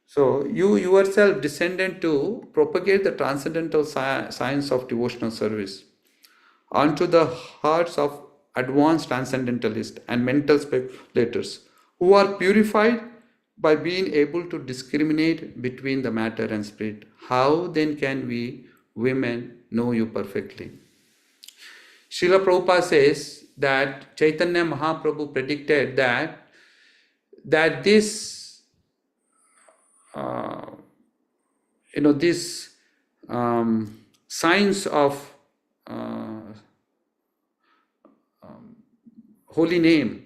So you yourself descended to propagate the transcendental science of devotional service onto the hearts of advanced transcendentalists and mental speculators who are purified by being able to discriminate between the matter and spirit. How then can we women know you perfectly? Srila Prabhupada says that Chaitanya Mahaprabhu predicted that this this science of holy name,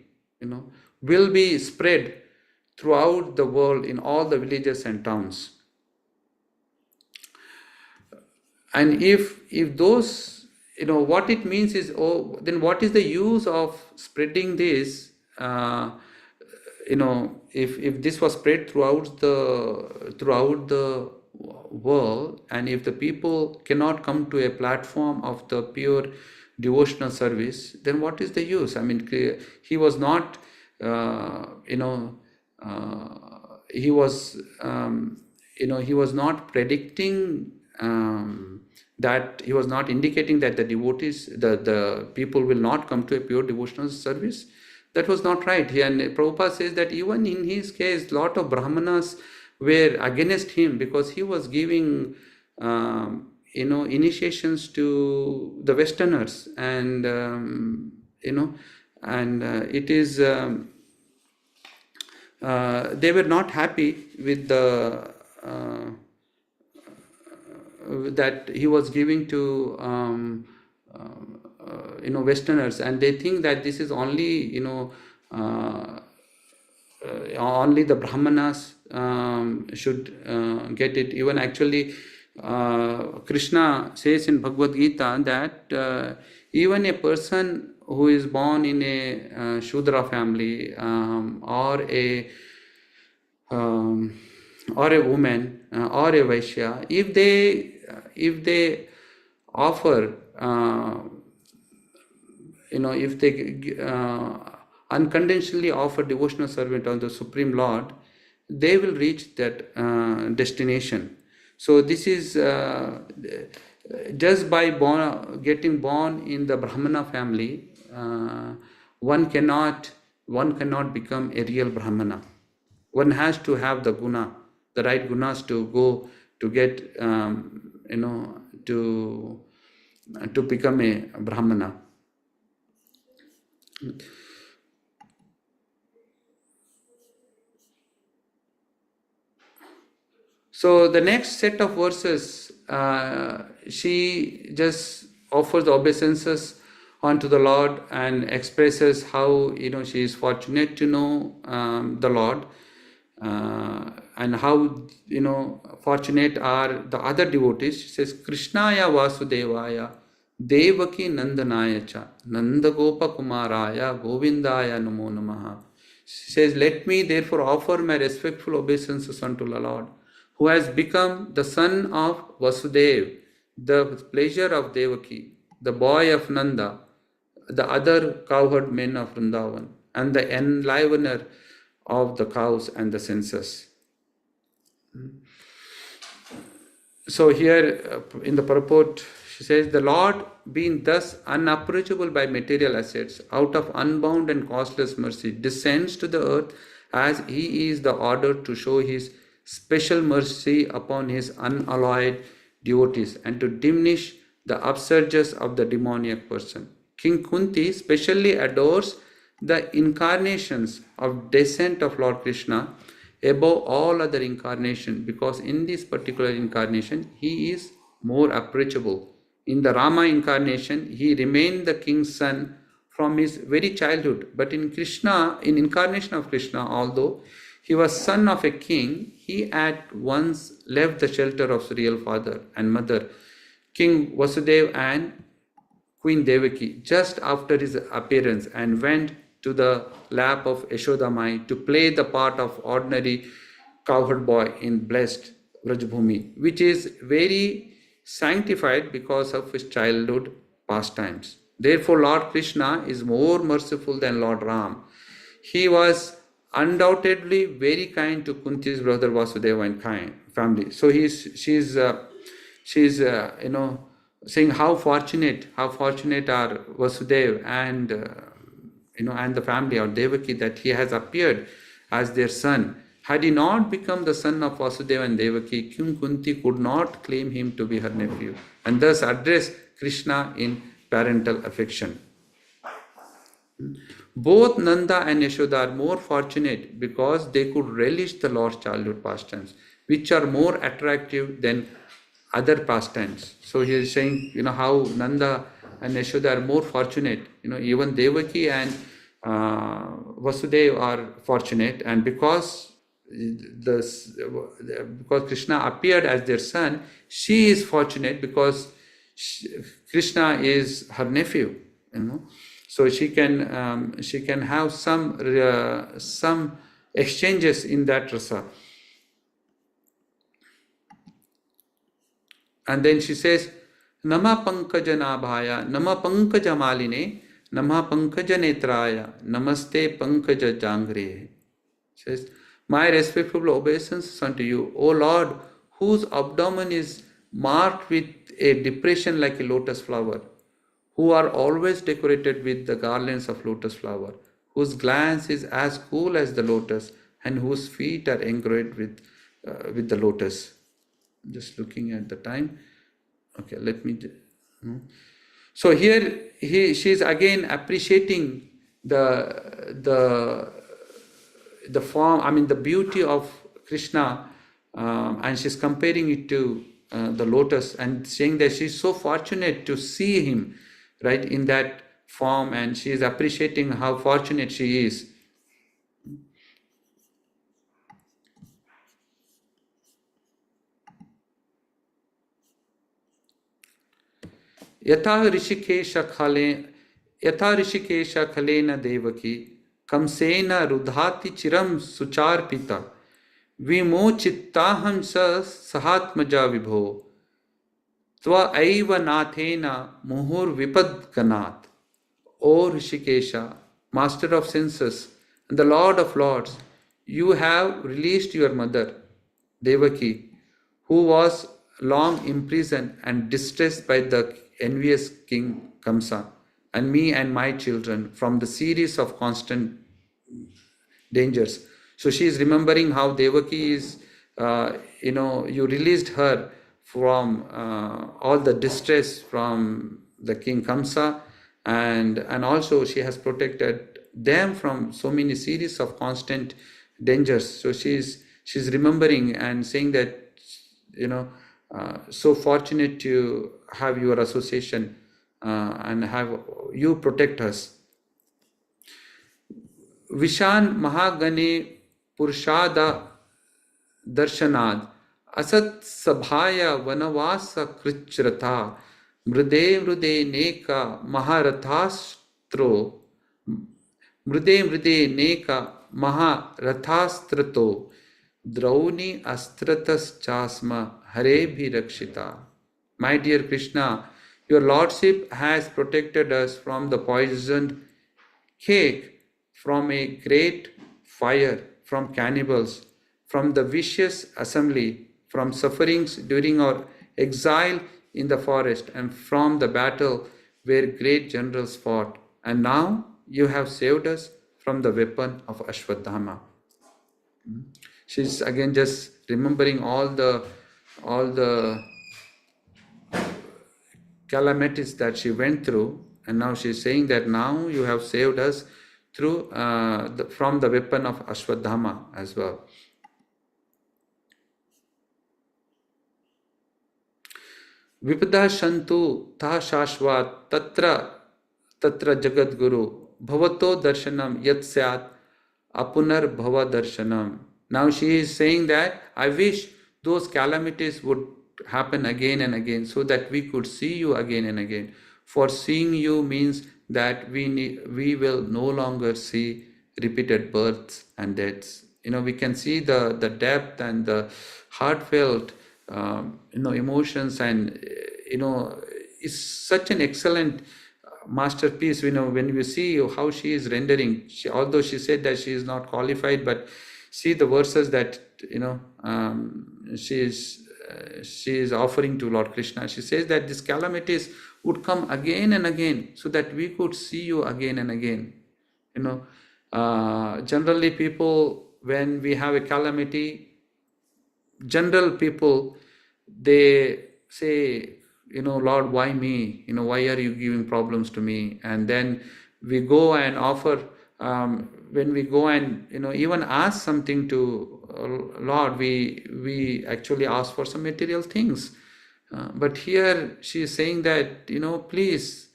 will be spread throughout the world in all the villages and towns. And if those, what it means is, then what is the use of spreading this? If this was spread throughout the world, and if the people cannot come to a platform of the pure devotional service, then what is the use? I mean, he was not, he was not predicting that, he was not indicating that the devotees, the people will not come to a pure devotional service. That was not right. And Prabhupada says that even in his case, lot of Brahmanas were against him because he was giving, initiations to the Westerners, and it is they were not happy with the that he was giving to Westerners, and they think that this is only only the Brahmanas should get it. Even actually, Krishna says in Bhagavad Gita that even a person who is born in a Shudra family, or a woman, or a Vaishya, if they offer, if they unconditionally offer devotional service on the Supreme Lord, they will reach that destination. So this is just by getting born in the Brahmana family, one cannot become a real Brahmana. One has to have the guna, the right gunas to go to get to become a Brahmana. So the next set of verses, she just offers the obeisances unto the Lord and expresses how she is fortunate to know the Lord, and how fortunate are the other devotees. She says, Krishnaya Vasudevaya Devaki Nandanaya cha Nandagopa Kumaraya Govindaya Namo Namaha. She says, let me therefore offer my respectful obeisances unto the Lord, who has become the son of Vasudev, the pleasure of Devaki, the boy of Nanda, the other cowherd men of Vrindavan, and the enlivener of the cows and the senses. So here in the purport, she says, the Lord, being thus unapproachable by material assets, out of unbound and costless mercy, descends to the earth as he is the order to show his special mercy upon his unalloyed devotees and to diminish the upsurges of the demoniac person. King Kunti specially adores the incarnations of descent of Lord Krishna above all other incarnation, because in this particular incarnation he is more approachable. In the Rama incarnation he remained the king's son from his very childhood, but in Krishna, in incarnation of Krishna, although he was son of a king, he at once left the shelter of his real father and mother, King Vasudeva and Queen Devaki, just after his appearance, and went to the lap of Yashodamai to play the part of ordinary cowherd boy in blessed Vrajbhumi, which is very sanctified because of his childhood pastimes. Therefore, Lord Krishna is more merciful than Lord Ram. He was undoubtedly very kind to Kunti's brother Vasudeva and family. So she's saying how fortunate are Vasudeva and and the family of Devaki that he has appeared as their son. Had he not become the son of Vasudeva and Devaki, King Kunti could not claim him to be her nephew and thus address Krishna in parental affection. Both Nanda and Yashoda are more fortunate because they could relish the Lord's childhood pastimes, which are more attractive than other pastimes. So he is saying, how Nanda and Yashoda are more fortunate. Even Devaki and Vasudeva are fortunate, and because Krishna appeared as their son, she is fortunate because Krishna is her nephew. So she can have some exchanges in that rasa. And then she says, Nama Pankaja Nabhaya, Nama Pankaja Maline, Nama Pankaja Netraya, Namaste Pankaja Jangre. Says, my respectful obeisance unto you, O Lord, whose abdomen is marked with a depression like a lotus flower, who are always decorated with the garlands of lotus flower, whose glance is as cool as the lotus, and whose feet are engraved with the lotus. Just looking at the time. Okay, let me. So here she is again appreciating the form. The beauty of Krishna, and she's comparing it to the lotus and saying that she's so fortunate to see him, right, in that form, and she is appreciating how fortunate she is. यथा ऋषिकेश खलेन देवकी कंसेन रुधाति चिरम सुचार्पिता विमोचिताहं सहात्मजा विभो त्वैव नाथेन मुहुर्विपद्गनात्. O Rishikesha, master of senses and the Lord of lords, you have released your mother Devaki, who was long imprisoned and distressed by the envious king Kamsa, and me and my children from the series of constant dangers. So she is remembering how Devaki is, you released her from all the distress from the king Kamsa, and also she has protected them from so many series of constant dangers. So she's remembering and saying that, so fortunate to have your association and have you protect us. Vishan Mahagane Purshada Darshanad Asat Sabhaya Vanavasa Krichrata Mrude Neka Maharathastro Mrude Neka Maharathastrato Drauni Astratas Chasma Hare Bhi Rakshita. My dear Krishna, your Lordship has protected us from the poisoned cake, from a great fire, from cannibals, from the vicious assembly, from sufferings during our exile in the forest, and from the battle where great generals fought. And now you have saved us from the weapon of Ashwadhama. She's again just remembering all the calamities that she went through, and now she's saying that now you have saved us through from the weapon of Ashwadhama as well. Vipada shantu ta shashvat tatra jagat guru bhavato darshanam yat syat apunar bhava darshanam. Now she is saying that I wish those calamities would happen again and again so that we could see you again and again. For seeing you means that we will no longer see repeated births and deaths. We can see the depth and the heartfelt emotions, and it's such an excellent masterpiece. When you see how she is rendering, although she said that she is not qualified, but see the verses that she is offering to Lord Krishna. She says that these calamities would come again and again so that we could see you again and again. Generally people, when we have a calamity, general people, they say, Lord, why me? Why are you giving problems to me? And then we go and offer, when we go and, even ask something to Lord, we actually ask for some material things. But here she is saying that, please,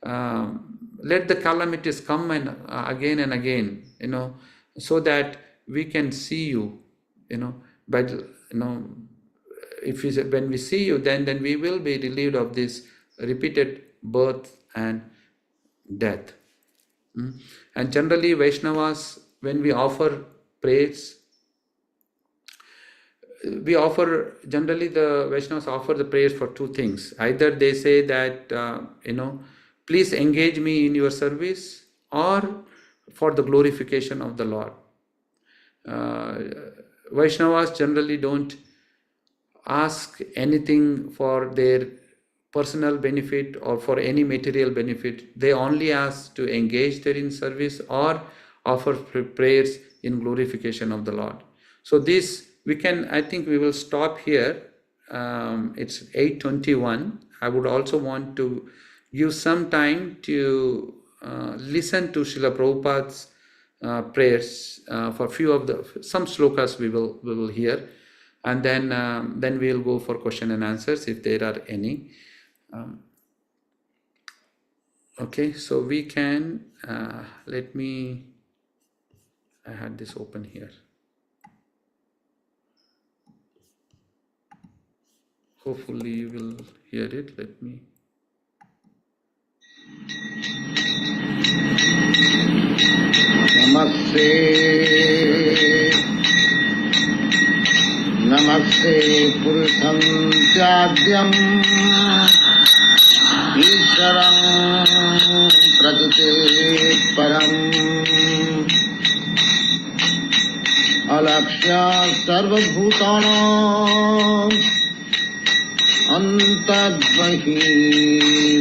let the calamities come and again, so that we can see you, but, when we see you, then we will be relieved of this repeated birth and death. And generally Vaishnavas, when we offer prayers, generally the Vaishnavas offer the prayers for two things. Either they say that, please engage me in your service, or for the glorification of the Lord. Vaishnavas generally don't ask anything for their personal benefit or for any material benefit. They only ask to engage there in service or offer prayers in glorification of the Lord. So this, I think we will stop here. It's 8:21. I would also want to give some time to listen to Srila Prabhupada's prayers for few of some slokas we will hear, and then we will go for question and answers if there are any. Okay, so we can I had this open here. Hopefully you will hear it. Let me. Namaste Purusham Tyadyam Isharam Pratite Param Alakshya Sarva Bhutanam Antadvahi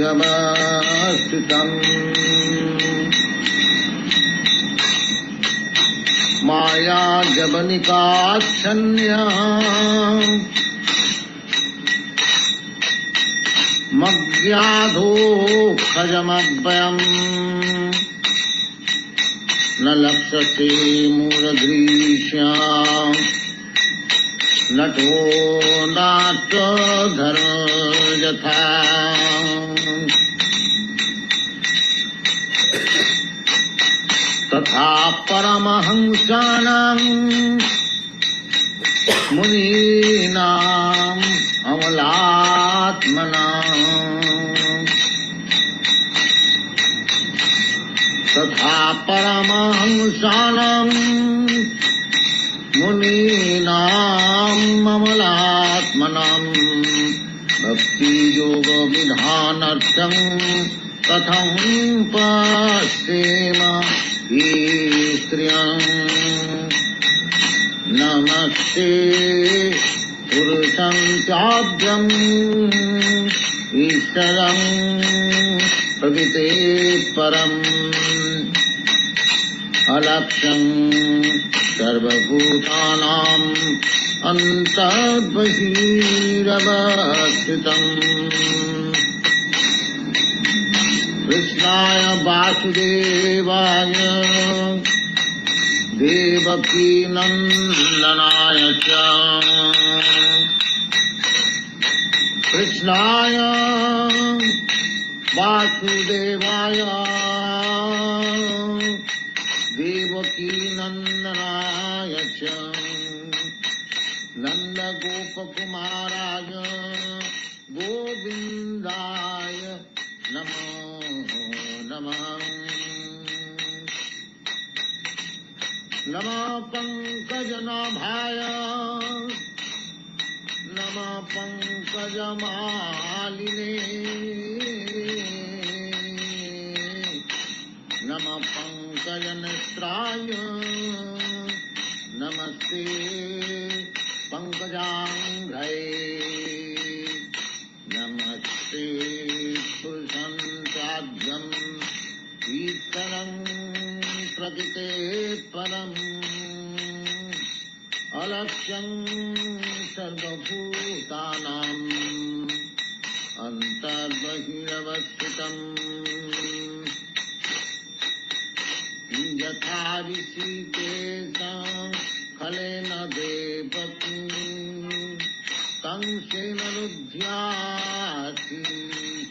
Ramasitam Maya Javanika Chanya Magyadho Khajamabhyam Nalakshate Muradrisha Nato Nato Dharajatha Tatha Paramahamsanam Muninam Amalatmanam Tatha Paramahamsanam Muninam Amalatmanam Bhakti Yoga Vidhanartham Katham Pasema Istriyam Namaste पुरुषं त्याज्यम् ईश्वरं प्रकृते परम् अलक्ष्यं सर्वभूतानां अन्तर्बहिरवस्थितम् कृष्णाय वासुदेवाय देवकीनन्दनाय च कृष्णाय वासुदेवाय देवकीनन्दनाय च नन्दगोपकुमाराय गोविन्दाय नमो नमः नमः पङ्कजनाभाय नमः पङ्कजमालिने नमः पङ्कजनेत्राय नमस्ते पङ्कजाङ्घ्रये नमस्ते पुरुषन्त्याज्यम् ईश्वरं प्रकृते परम् अलक्ष्यं सर्वभूतानाम् अन्तर्बहिरवस्थितम् यथा ऋषिकेश फलेन देवकी कंसेन रुध्याति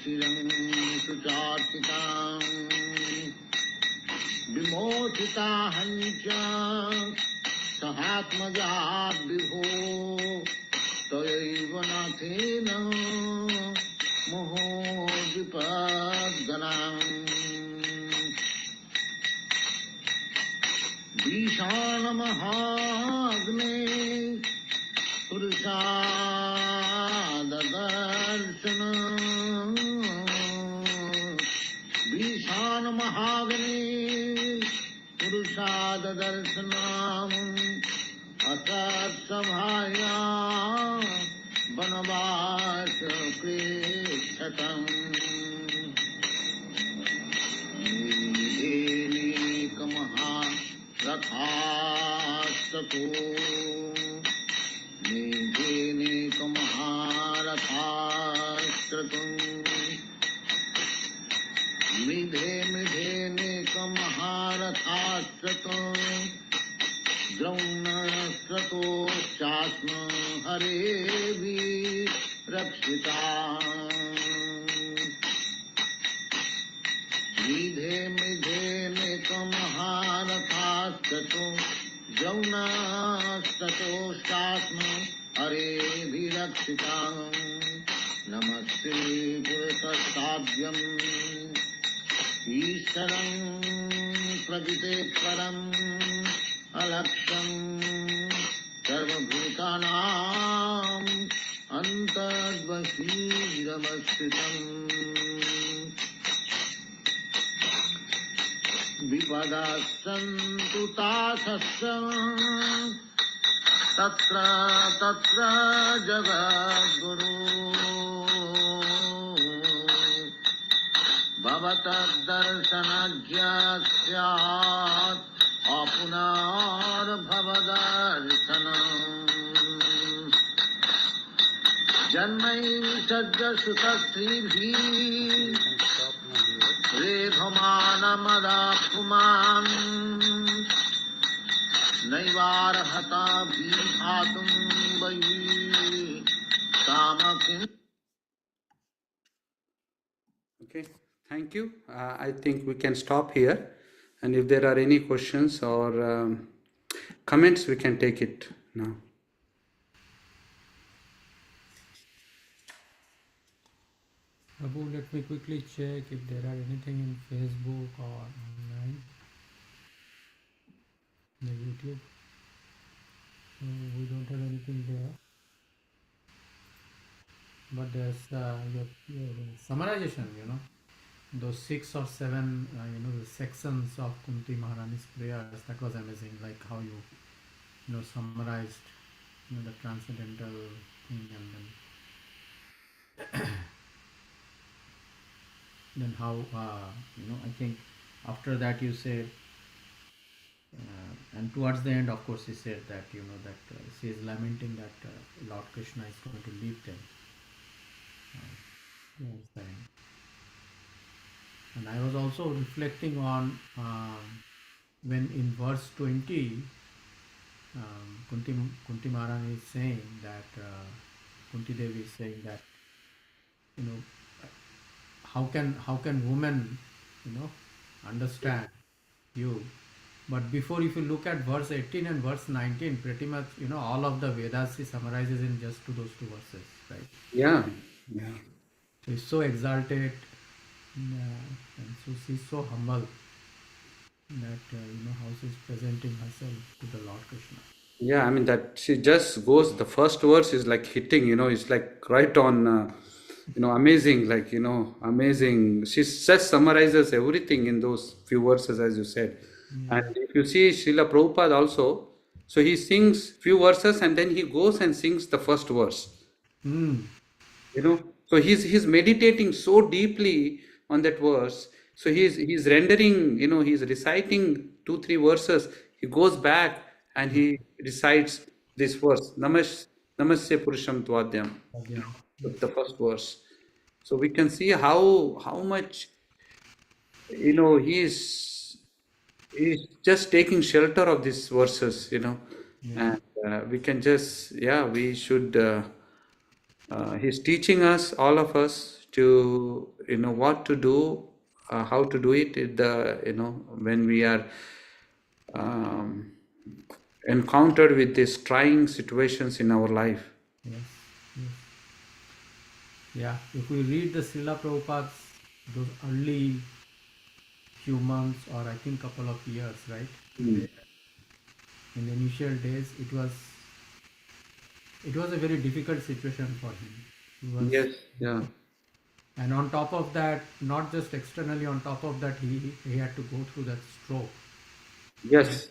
चिरं सुचार्तिताम् विमोचिता हञ्च सहात्मजा विभो तयैव नाथेन मोहोद्विपद्गणाम् ईशानमहाग्ने पुरुषाददर्शन ईशानमहाग्ने पुरुषाददर्शनम् अतत्सभाया वनवास कृच्छतम् रथास्ततो मेधेनेकमहारथास्ततो द्रौणस्रतोश्चास्म हरेभिः रक्षिता मेधेनेकमहारथास्ततो द्रौणस्रतोश्चास्म हरेभिरक्षिता नमस्ते पुरुषस्ताभ्यम् ईश्वरं प्रकृते परम् अलक्ष्यं सर्वभूतानाम् अन्तर्बहिरवस्थितम् विपदः सन्तु तासस्य तत्र तत्र जगद्गुरु भवतद्दर्शनज्ञ स्यात् अपुनर्भवदर्शनम् जन्मैषद्यसुतस्त्रीभिः रेभमानमदाः पुमान् नैवार्हता विभातुं वै कामकिं. Okay, thank you. I think we can stop here, and if there are any questions or comments, we can take it now. Prabhu, let me quickly check if there are anything in Facebook or online, the YouTube. So we don't have anything there. But there's your summarization, those 6 or 7, the sections of Kunti Maharani's prayers. That was amazing, like how you summarized the transcendental thing, and then how I think after that you said, and towards the end, of course, he said that that she is lamenting that Lord Krishna is going to leave them. Towards the end. And I was also reflecting on when in verse 20, Kunti Maharani is saying that Kunti Devi is saying that you know how can women understand you. But before, if you look at verse 18 and verse 19, pretty much all of the Vedas he summarizes in just those two verses, right? Yeah, yeah. So he's so exalted, and so she's so humble that how she's presenting herself to the Lord Krishna. Yeah, I mean that she just goes. The first verse is like hitting, it's like right on, amazing, like amazing. She just summarizes everything in those few verses, as you said. And Yeah. if you see Srila Prabhupada also, so he sings few verses and then he goes and sings the first verse. Mm. So he's meditating so deeply on that verse. So he's rendering, he's reciting 2 3 verses. He goes back and he recites this verse, Namasya Purusham Tvadyam, Yeah. Yes. the first verse. So we can see how much he's just taking shelter of these verses, Yeah. and we can just, yeah, we should. He's teaching us, all of us, to what to do, how to do it. When we are um, encountered with these trying situations in our life. Yes. Yes. Yeah. If we read the Srila Prabhupada's those early few months, or I think couple of years, right? Mm. In the initial days, it was a very difficult situation for him. He was, Yes, yeah, and on top of that, not just externally, on top of that, he had to go through that stroke. Right? yes,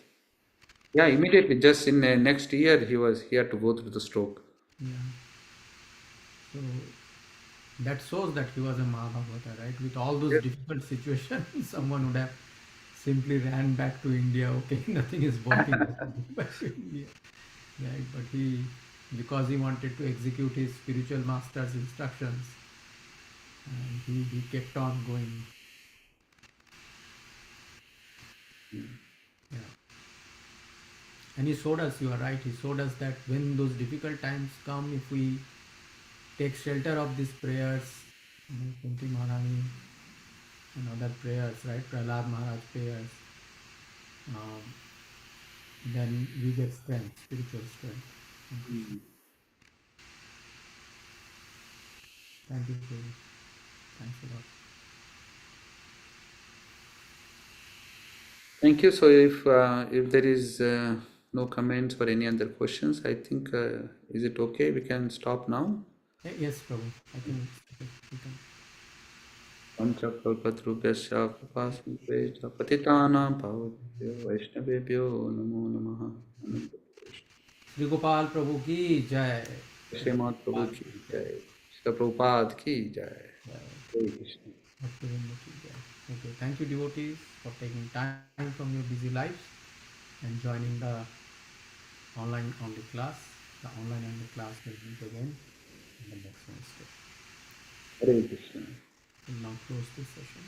yeah. Immediately, just in next year, he had to go through the stroke. Yeah. So that shows that he was a Mahabharata, right? With all those Yes. difficult situations, someone would have simply ran back to India. Okay, nothing is working. Back to India, right? But because he wanted to execute his spiritual master's instructions, and he kept on going. Yeah. And he showed us, you are right, he showed us that when those difficult times come, if we take shelter of these prayers, Kunti Maharani and other prayers, right, Prahlad Maharaj prayers, um, then we get strength, spiritual strength. From Krishna. Mm. Thank you, Prabhu. Thanks a lot. Thank you. So if there is no comments or any other questions, I think is it okay? We can stop now. Yes, Prabhu. I think it's okay. We can. पञ्चकल्पतरुभ्यश्च कृपासिन्धुभ्यश्च पतितानां पावनेभ्यो वैष्णवेभ्यो नमो नमः। अनंत Sri Gopal Prabhu ki jai. Shrimad प्रभु की जय, श्री प्रभुपाद की जय। हरे Krishna. Bhaktivinoda ki jai. Okay, thank you, devotees, for taking time from your busy lives and joining the online only class. The online only class will meet again in the next Wednesday. Hare Krishna. We'll now close this session.